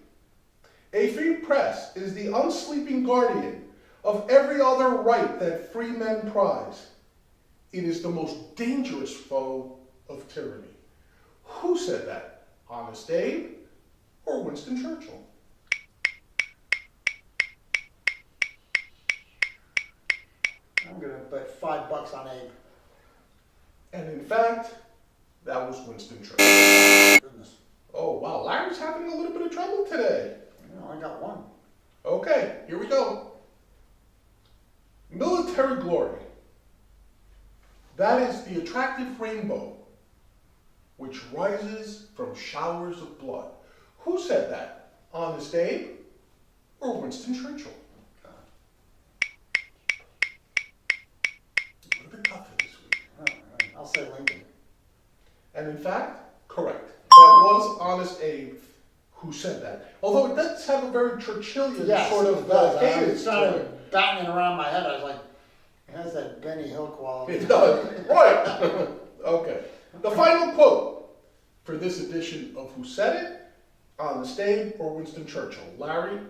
A free press is the unsleeping guardian of every other right that free men prize. It is the most dangerous foe of tyranny. Who said that? Honest Abe or Winston Churchill? I'm going to bet $5 on Abe. And in fact, that was Winston Churchill. Goodness. Oh, wow. Larry's having a little bit of trouble today. I got one. Okay, here we go. Military glory. That is the attractive rainbow which rises from showers of blood. Who said that? Honest Abe or Winston Churchill? A little bit tougher this week. All right. I'll say Lincoln. And in fact, correct. That was Honest Abe who said that. Although it does have a very Churchillian sort of cadence. It started banging around my head. I was like, it has that Benny Hill quality. It does. Right. Okay. The final quote for this edition of Who Said It? Honest Abe or Winston Churchill? Larry,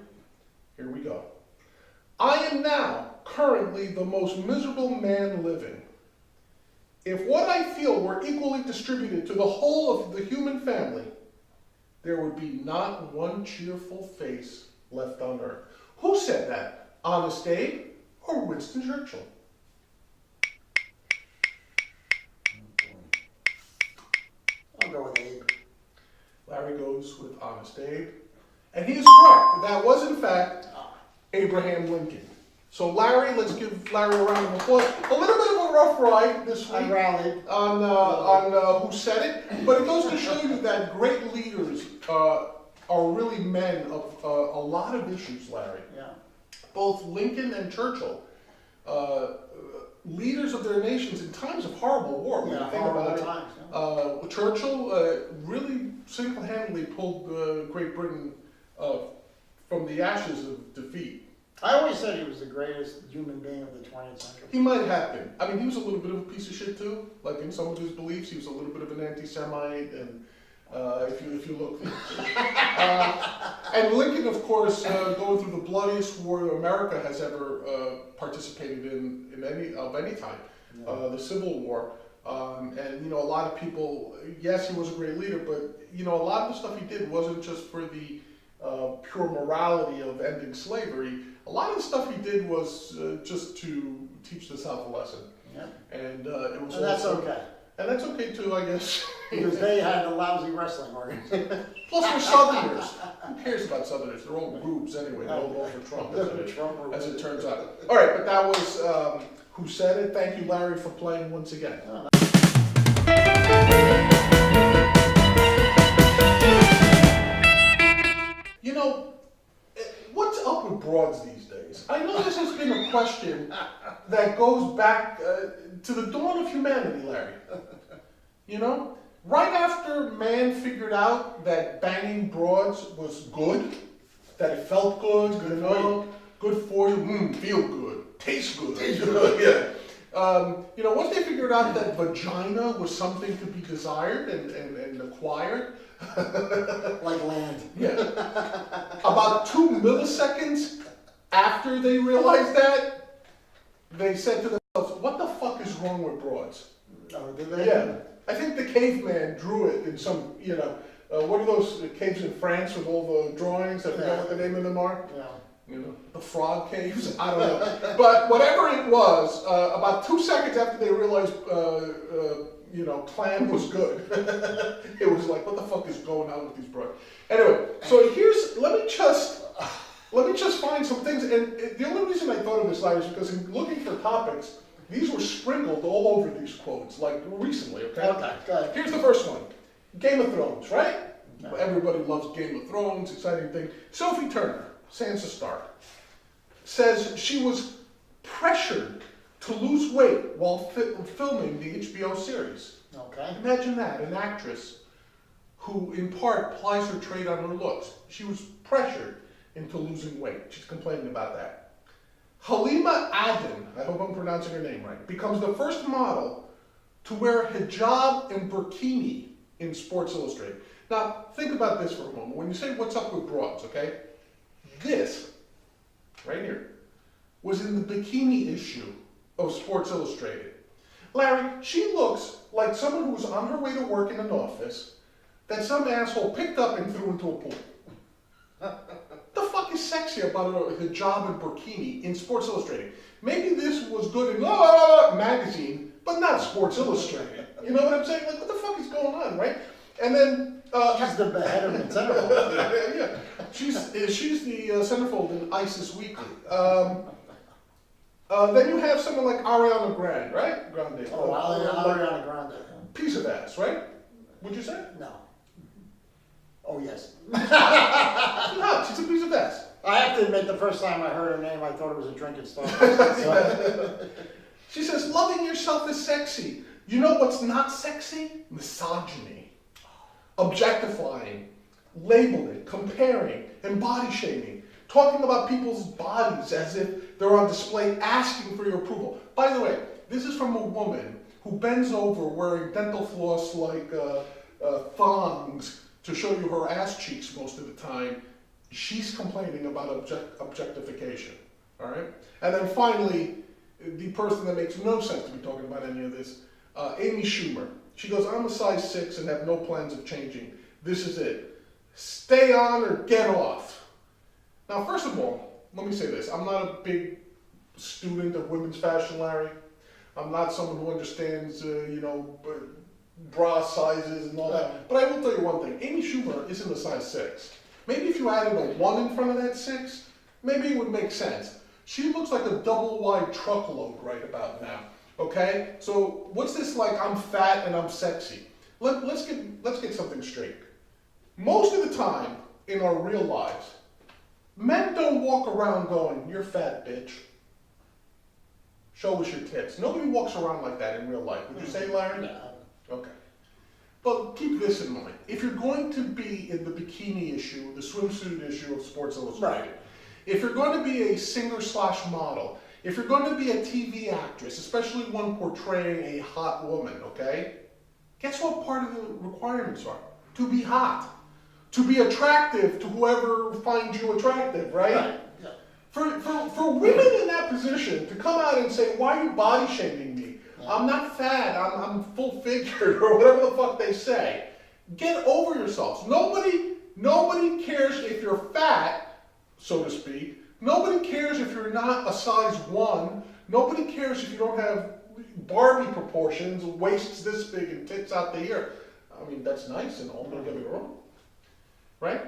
here we go. I am now currently the most miserable man living. If what I feel were equally distributed to the whole of the human family, there would be not one cheerful face left on earth. Who said that? Honest Abe or Winston Churchill? I'll go with Abe. Larry goes with Honest Abe. And he is correct. That was, in fact, Abraham Lincoln. So, Larry, let's give Larry a round of applause. A little bit of a rough ride this week I rallied. on Who Said It. But it goes to show you that great leaders are really men of a lot of issues, Larry. Yeah. Both Lincoln and Churchill, leaders of their nations in times of horrible war. When you think about it. Times, yeah. Churchill really single-handedly pulled Great Britain from the ashes of defeat. I always said he was the greatest human being of the 20th century. He might have been. I mean, he was a little bit of a piece of shit too. Like in some of his beliefs, he was a little bit of an anti-Semite, and if you look, and Lincoln, of course, going through the bloodiest war America has ever participated in any time, the Civil War. And a lot of people, yes, he was a great leader, but a lot of the stuff he did wasn't just for the pure morality of ending slavery. A lot of the stuff he did was just to teach the South a lesson. Yeah. And it was. And that's okay. And that's okay too, I guess. Because they had a lousy wrestling organization. Plus, we're Southerners. Who cares about Southerners? They're all rubes anyway. They're all going for Trump, as it turns out. All right, but that was Who Said It. Thank you, Larry, for playing once again. What's up with broads these days? I know this has been a question that goes back to the dawn of humanity, Larry. Right after man figured out that banging broads was good, that it felt good, good for you, feel good, taste good, yeah. Once they figured out that vagina was something to be desired and acquired, like land. Yeah. About 2 milliseconds after they realized that, they said to themselves, what the fuck is wrong with broads? Oh, did they? Yeah. I think the caveman drew it in some, what are those caves in France with all the drawings? I forget what the name of them are. Yeah. The frog caves? I don't know. But whatever it was, about 2 seconds after they realized clam was good. It was like, what the fuck is going on with these broads? Anyway, so let me just find some things, and the only reason I thought of this, Larry, is because in looking for topics, these were sprinkled all over these quotes, like recently, okay? Okay, go ahead. Here's the first one. Game of Thrones, right? No. Everybody loves Game of Thrones, exciting thing. Sophie Turner, Sansa Stark, says she was pressured to lose weight while filming the HBO series. Okay. Imagine that, an actress who in part plies her trade on her looks. She was pressured into losing weight. She's complaining about that. Halima Aden, I hope I'm pronouncing her name right, becomes the first model to wear hijab and burkini in Sports Illustrated. Now, think about this for a moment. When you say what's up with broads, okay? This, right here, was in the bikini issue of Sports Illustrated. Larry, she looks like someone who was on her way to work in an office that some asshole picked up and threw into a pool. The fuck is sexy about a hijab and burkini in Sports Illustrated? Maybe this was good in magazine, but not Sports Illustrated. You know what I'm saying? Like, what the fuck is going on, right? And then She's the head of the centerfold. yeah, she's the centerfold in ISIS Weekly. Then you have someone like Ariana Grande, right? Grande. Oh, Ariana Grande. Piece of ass, right? Would you say? No. Oh, yes. No, she's a piece of ass. I have to admit, the first time I heard her name, I thought it was a drinking store. She says, loving yourself is sexy. You know what's not sexy? Misogyny. Objectifying, labeling, comparing, and body shaming. Talking about people's bodies as if they're on display, asking for your approval. By the way, this is from a woman who bends over wearing dental floss like thongs to show you her ass cheeks most of the time. She's complaining about objectification, all right? And then finally, the person that makes no sense to be talking about any of this, Amy Schumer. She goes, I'm a size 6 and have no plans of changing. This is it. Stay on or get off. Now, first of all, let me say this. I'm not a big student of women's fashion, Larry. I'm not someone who understands, bra sizes and all that. But I will tell you one thing. Amy Schumer isn't a size 6. Maybe if you added a 1 in front of that 6, maybe it would make sense. She looks like a double-wide truckload right about now. Okay? So what's this like, I'm fat and I'm sexy? Let's get something straight. Most of the time in our real lives, men don't walk around going, you're fat, bitch. Show us your tits. Nobody walks around like that in real life. Would you say, Larry? No. Okay. But keep this in mind. If you're going to be in the bikini issue, the swimsuit issue of Sports Illustrated, Right. If you're going to be a singer/model, if you're going to be a TV actress, especially one portraying a hot woman, okay? Guess what part of the requirements are? To be hot. To be attractive to whoever finds you attractive, right? Right. Yeah. For women in that position to come out and say, why are you body shaming me? Yeah. I'm not fat, I'm full figured, or whatever the fuck they say. Get over yourselves. Nobody cares if you're fat, so to speak. Nobody cares if you're not a size 1. Nobody cares if you don't have Barbie proportions, waists this big and tits out the ear. I mean, that's nice and all, don't get me wrong. Right?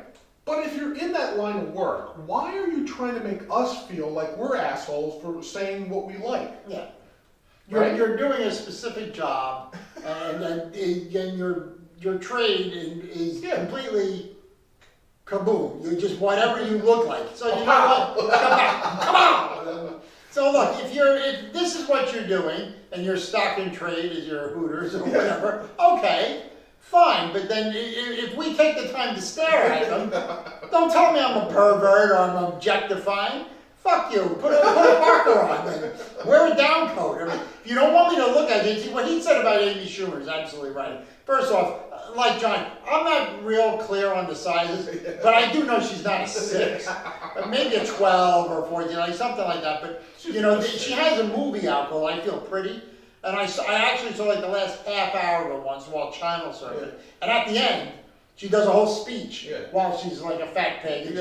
But if you're in that line of work, why are you trying to make us feel like we're assholes for saying what we like? Yeah. Right? You're doing a specific job, and your trade is completely kaboom. You're just whatever you look like. So you know what? Come on. So look, if this is what you're doing, and your stock and trade is your Hooters or whatever, okay, fine. But then if we take the time to stare at them, don't tell me I'm a pervert or I'm objectifying. Fuck you. Put a marker on then. Wear a down coat. I mean, if you don't want me to look at it, what he said about Amy Schumer is absolutely right. First off, like John, I'm not real clear on the sizes, but I do know she's not a 6. Maybe a 12 or 14, like something like that. But, she has a movie out called I Feel Pretty. And I actually saw like the last half hour of it once while channel surfing. And at the end, she does a whole speech while she's like a fat pig. And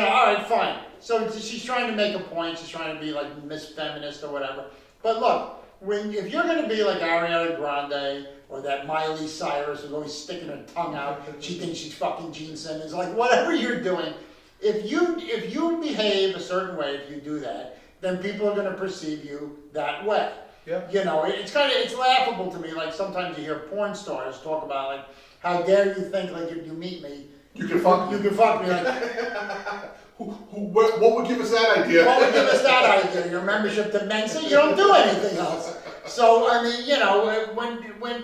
all right, fine. So she's trying to make a point. She's trying to be like Miss Feminist or whatever. But look, if you're going to be like Ariana Grande or that Miley Cyrus who's always sticking her tongue out, she thinks she's fucking Gene Simmons, like whatever you're doing, if you behave a certain way, if you do that, then people are going to perceive you that way. Yeah. It's laughable to me. Like sometimes you hear porn stars talk about like, how dare you think like if you meet me, you can fuck me. You can fuck me. Like, what would give us that idea? What would give us that idea? Your membership to Mensa? You don't do anything else. So I mean, when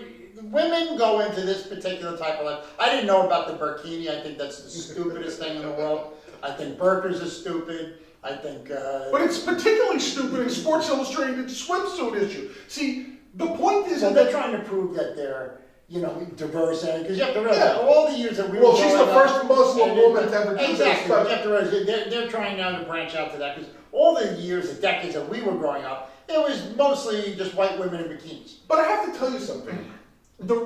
women go into this particular type of life, I didn't know about the burkini. I think that's the stupidest thing in the world. I think burkas are stupid. I think. But it's particularly stupid in Sports Illustrated swimsuit issue. See, the point is that they're trying to prove that they're diverse, because you have to realize all the years that we were Well, she's the first Muslim woman to ever do this. Exactly, but you have to realize they're trying now to branch out to that, because all the years, the decades that we were growing up, it was mostly just white women in bikinis. But I have to tell you something. The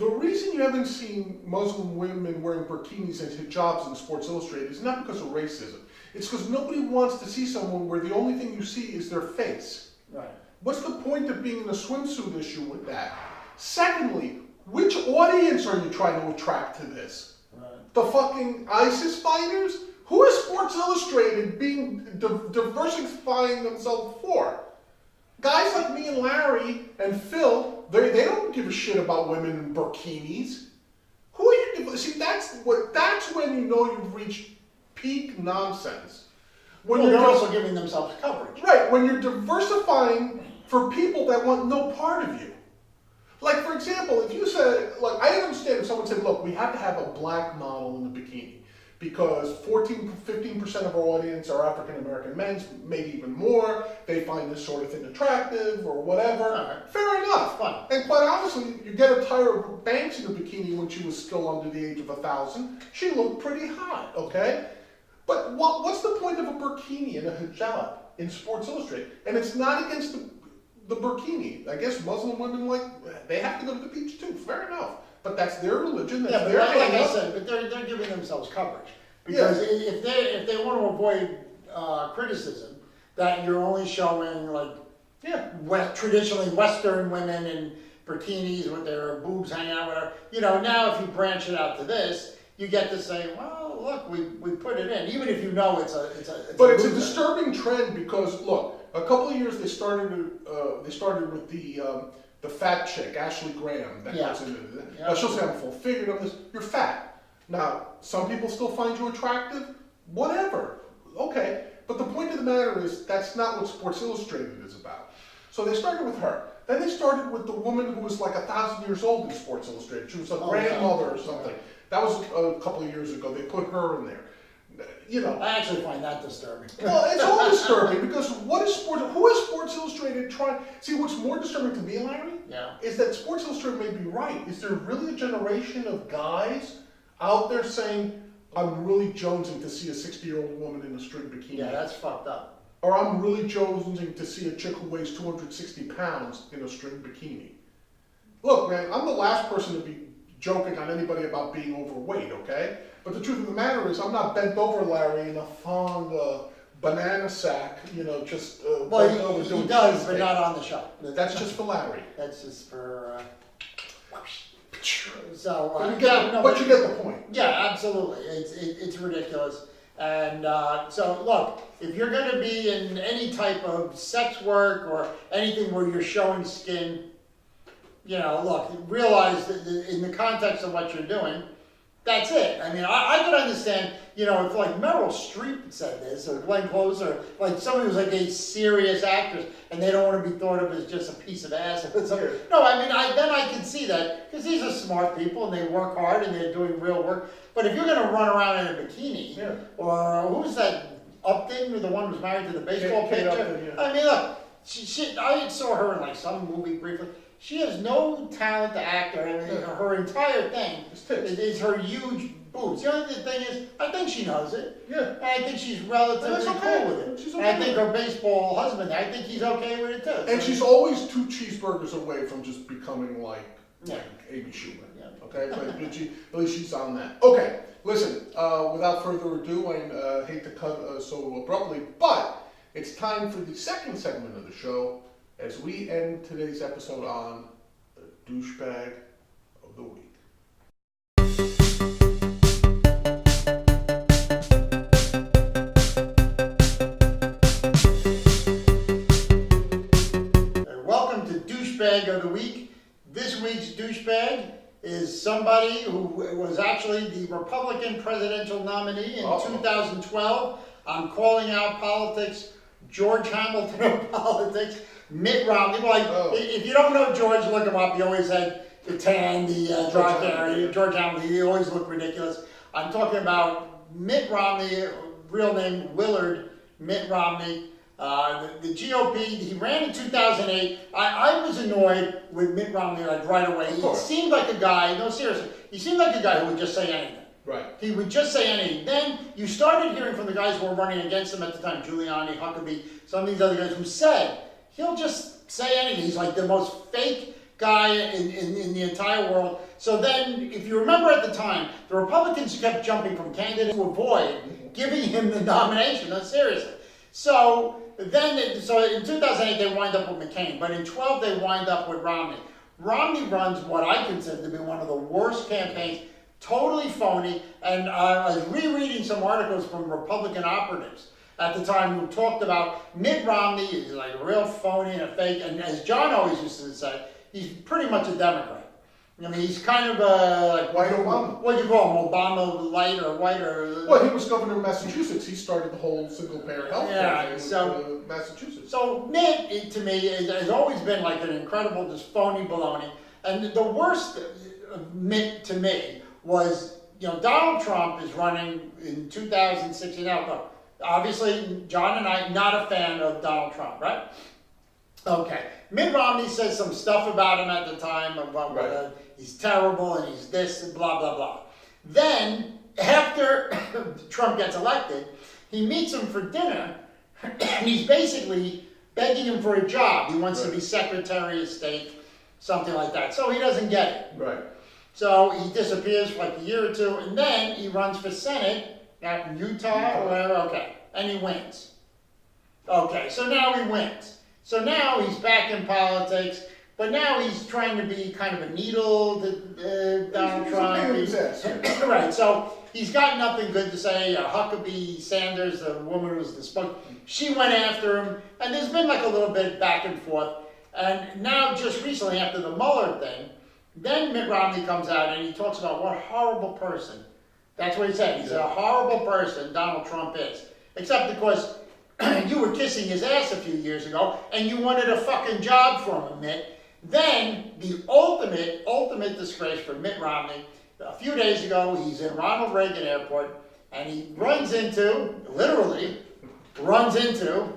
reason you haven't seen Muslim women wearing bikinis and hijabs in Sports Illustrated is not because of racism. It's because nobody wants to see someone where the only thing you see is their face. Right. What's the point of being in a swimsuit issue with that? Secondly, which audience are you trying to attract to this? Right. The fucking ISIS fighters? Who is Sports Illustrated being diversifying themselves for? Guys like me and Larry and Phil, they don't give a shit about women in bikinis. Who are you? See, that's when you know you've reached peak nonsense. When they're also giving themselves coverage. Right, when you're diversifying for people that want no part of you. Like, for example, if you said, like, I understand if someone said, look, we have to have a black model in a bikini because 15% of our audience are African-American men, maybe even more. They find this sort of thing attractive or whatever. Right. Fair enough. Fine. And quite honestly, you get a Tyra Banks in a bikini when she was still under the age of 1,000. She looked pretty hot, okay? But what's the point of a burkini and a hijab in Sports Illustrated? And it's not against the burkini. I guess Muslim women, they have to go to the beach too. Fair enough. But that's their religion. That's but their like I said, but they're giving themselves coverage. Because if they want to avoid criticism that you're only showing traditionally Western women in bikinis with their boobs hanging out, whatever. Now if you branch it out to this, you get to say, well, look, we put it in, even if you know it's a It's a disturbing trend because look, a couple of years they started with the fat chick, Ashley Graham. That goes into it. Now she'll say I'm full figured on this. You're fat. Now some people still find you attractive. Whatever. Okay. But the point of the matter is that's not what Sports Illustrated is about. So they started with her. Then they started with the woman who was like 1,000 years old in Sports Illustrated. She was a grandmother or something. That was a couple of years ago. They put her in there. I actually find that disturbing. Well, it's all disturbing because who is Sports Illustrated trying? See, what's more disturbing to me, Larry, is that Sports Illustrated may be right. Is there really a generation of guys out there saying, I'm really jonesing to see a 60-year-old woman in a string bikini? Yeah, that's fucked up. Or I'm really jonesing to see a chick who weighs 260 pounds in a string bikini. Look, man, I'm the last person to be joking on anybody about being overweight, okay? But the truth of the matter is, I'm not bent over, Larry, in a thong banana sack, just well, bent over doing he does, but cheesecake. not on the show. That's just for Larry. That's just for. But you get the point. Yeah, absolutely. It's ridiculous. And so, look, if you're going to be in any type of sex work or anything where you're showing skin, look, realize that in the context of what you're doing, that's it. I mean, I could understand, if like Meryl Streep said this, or Glenn Close, or like somebody who's like a serious actress, and they don't want to be thought of as just a piece of ass. No, I mean, then I can see that, because these are smart people, and they work hard, and they're doing real work. But if you're going to run around in a bikini, or who's that Upton, the one who's married to the baseball pitcher? Upton, I mean, look, I saw her in like some movie briefly. She has no talent to act, or her entire thing is her huge boobs. The only thing is, I think she knows it. Yeah. And I think she's relatively cool with it. She's and I think her baseball husband, I think he's okay with it too. And she's always 2 cheeseburgers away from just becoming like Amy Schumer. Yeah. Okay, but at least she's on that. Okay, listen, without further ado, I hate to cut so abruptly, but it's time for the second segment of the show as we end today's episode on the Douchebag of the Week. Welcome to Douchebag of the Week. This week's douchebag is somebody who was actually the Republican presidential nominee in 2012. I'm calling out politics, George Hamilton of politics, Mitt Romney. If you don't know George, look him up. He always had the tan, the dark hair. George Hamilton, he always looked ridiculous. I'm talking about Mitt Romney, real name Willard Mitt Romney. The GOP, he ran in 2008. I was annoyed with Mitt Romney like right away. He seemed like a guy, no seriously, he seemed like a guy who would just say anything. Right. He would just say anything. Then you started hearing from the guys who were running against him at the time, Giuliani, Huckabee, some of these other guys who said, he'll just say anything. He's like the most fake guy in the entire world. So then, if you remember at the time, the Republicans kept jumping from candidate to avoid giving him the nomination. No, seriously. So then, in 2008 they wind up with McCain, but in 12 they wind up with Romney. Romney runs what I consider to be one of the worst campaigns, totally phony. And I was rereading some articles from Republican operatives at the time who talked about Mitt Romney is like a real phony and a fake. And as John always used to say, he's pretty much a Democrat. I mean, he's kind of like White Obama. What do you call him? Obama light or white or? Well, he was governor of Massachusetts. He started the whole single-payer health care in Massachusetts. So Mitt, to me, has always been like an incredible, just phony baloney. And the worst Mitt to me was, Donald Trump is running in 2016. Now, look, obviously, John and I not a fan of Donald Trump, right? Okay. Mitt Romney says some stuff about him at the time about he's terrible and he's this and blah, blah, blah. Then, after Trump gets elected, he meets him for dinner and he's basically begging him for a job. He wants to be Secretary of State, something like that. So he doesn't get it. Right. So he disappears for like a year or two and then he runs for Senate out in Utah or whatever. Okay. And he wins. Okay. So now he wins. So now he's back in politics, but now he's trying to be kind of a needle to Donald Trump. Right, so he's got nothing good to say. Huckabee Sanders, the woman who was the spokesman, she went after him, and there's been like a little bit back and forth. And now, just recently, after the Mueller thing, then Mitt Romney comes out and he talks about what horrible person. That's what he said. He said, a horrible person Donald Trump is. Except, of course, you were kissing his ass a few years ago, and you wanted a fucking job from him, Mitt. Then, the ultimate disgrace for Mitt Romney, a few days ago, he's in Ronald Reagan Airport, and he literally runs into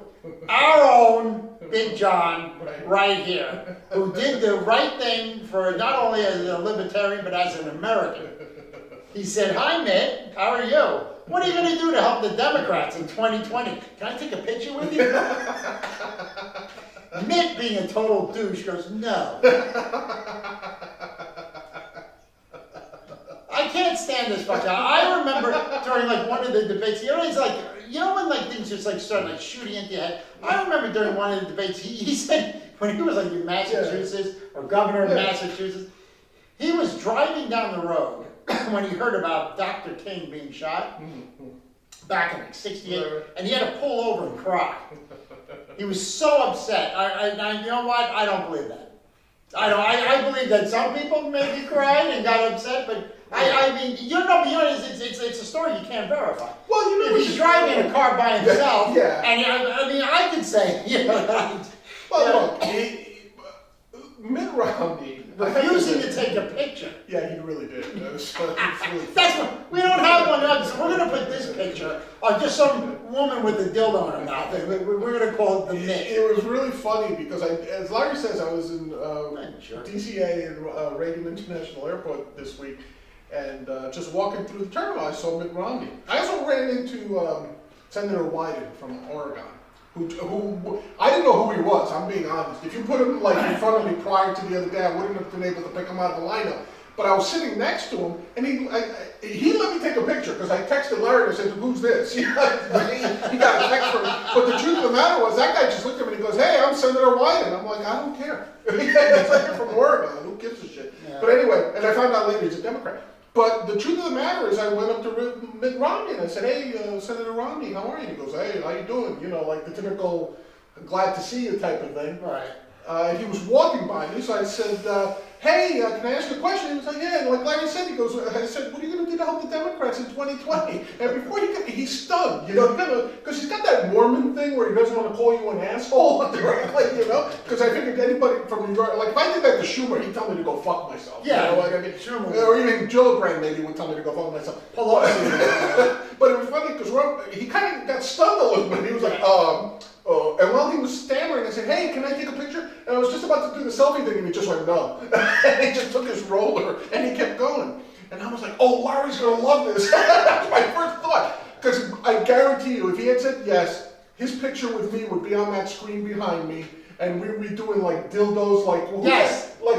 our own Big John right here, who did the right thing for not only as a libertarian, but as an American. He said, "Hi, Mitt, how are you? What are you going to do to help the Democrats in 2020? Can I take a picture with you?" Mitt, being a total douche, goes, "No." I can't stand this fucker. I remember during like one of the debates, he's like, when like things just like start like shooting into your head. I remember during one of the debates, he said, when he was like in Massachusetts or governor of Massachusetts, he was driving down the road when he heard about Dr. King being shot back in like 68, and he had to pull over and cry. He was so upset. You know what? I don't believe that. I believe that some people maybe cried and got upset, but I mean, it's a story you can't verify. Well, if he's driving a car by himself, and I could say, look, Mitt Romney refusing to take a picture. Yeah, he really did. That's what we don't have one up, so we're going to put this picture of just some woman with a dildo in her mouth. We're going to call it the Mitt. It was really funny because, as Larry says, I was in DCA and Reagan International Airport this week, and just walking through the terminal, I saw Mitt Romney. I also ran into Senator Wyden from Oregon. Who I didn't know who he was, I'm being honest. If you put him like in front of me prior to the other day, I wouldn't have been able to pick him out of the lineup. But I was sitting next to him, and he let me take a picture, because I texted Larry and I said, "Who's this?" He got a text from me. But the truth of the matter was, that guy just looked at me and he goes, "Hey, I'm Senator Wyden." I'm like, "I don't care." It's like, you're from Oregon, who gives a shit? Yeah. But anyway, and I found out later he's a Democrat. But the truth of the matter is, I went up to Mitt Romney and I said, "Hey, Senator Romney, how are you?" He goes, "Hey, how you doing?" Like the typical "glad to see you" type of thing. Right. He was walking by me, so I said, "Hey, can I ask you a question?" He was like, "Yeah." And like Larry said, I said, "What are you going to do to help the Democrats in 2020? And before he's stunned, because he's got that Mormon thing where he doesn't want to call you an asshole, because I figured anybody from New York, like if I did that to Schumer, he'd tell me to go fuck myself. Yeah. You know what I mean? Schumer. Or even Gillibrand maybe would tell me to go fuck myself. But it was funny because he kind of got stunned a little bit. He was like, And while he was stammering, I said, "Hey, can I take a picture?" And I was just about to do the selfie thing, and he just went, "No." And he just took his roller, and he kept going. And I was like, "Oh, Larry's gonna love this." That's my first thought. Because I guarantee you, if he had said yes, his picture with me would be on that screen behind me, and we'd be doing like dildos,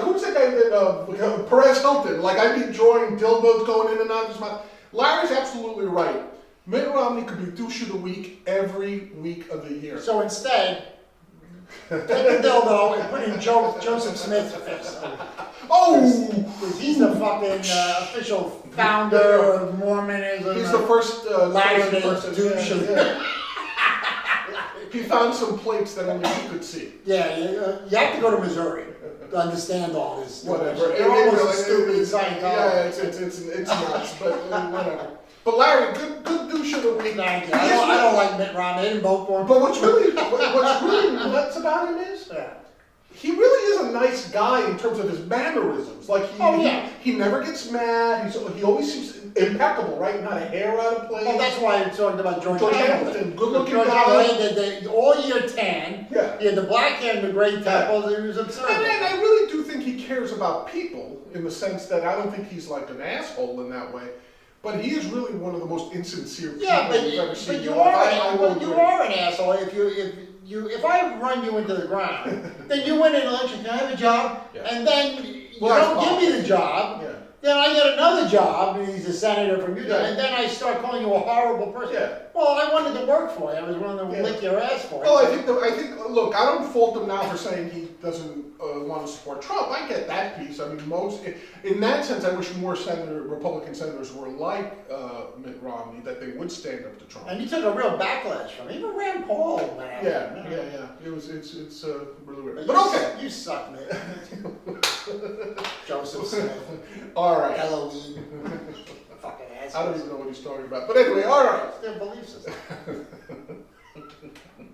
who's the guy that, Perez Hilton, like I'd be drawing dildos going in and out of his mouth. Larry's absolutely right. Mitt Romney could be douche of the week every week of the year. So instead, take the dildo and put in Joseph Smith's face. Oh! Because he's the fucking official founder of Mormonism. He's the first Latter-day person. douche. Yeah. He found some plates that only he could see. Yeah, you have to go to Missouri to understand all this. Whatever. They're almost stupid Scientology. Yeah, it's nuts, but whatever. But Larry, good douche of the week. Thank you. I don't like Mitt Romney. I didn't vote for him. But what's really nuts about him is he really is a nice guy in terms of his mannerisms. Like he never gets mad. He always seems impeccable, right? Not a hair out of place. Well, that's why I'm talking about George Hamilton. Good-looking George guy. Hamilton, all year tan. Yeah. He had the black hair and the gray temples. It was absurd. And I really do think he cares about people in the sense that I don't think he's like an asshole in that way. But he is really one of the most insincere people you've ever seen. But you are an asshole if I run you into the ground, then you went in and let you, can I have a job? Yeah. And then you don't give me the job. Yeah. Then I get another job, and he's a senator from Utah, and then I start calling you a horrible person. Yeah. Well, I wanted to work for you. I was willing to lick your ass for it. Well, I think. Look, I don't fault him now for saying he doesn't want to support Trump. I get that piece. I mean, in that sense, I wish more Republican senators were like Mitt Romney, that they would stand up to Trump. And you took a real backlash from him. Even Rand Paul went after him. Yeah. It's really weird. But okay. You suck, Mitt. Joseph Smith. All right. Halloween. Fucking ass. I don't even know what he's talking about. But anyway, all right. It's their belief system.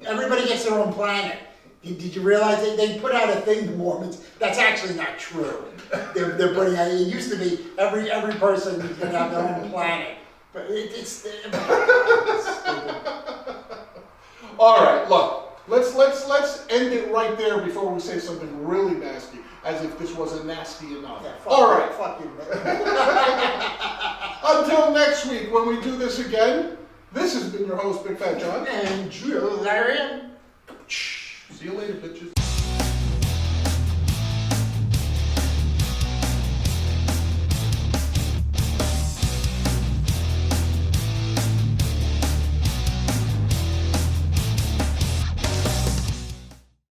Everybody gets their own planet. Did you realize they put out a thing, the Mormons? That's actually not true. They're putting out. It used to be every person is going to have their own planet, but it's all right. Look, let's end it right there before we say something really nasty, as if this wasn't nasty enough. Yeah, all right. Fuck you. Until next week when we do this again. This has been your host, Big Fat John. And Drew Larry. See you later, bitches.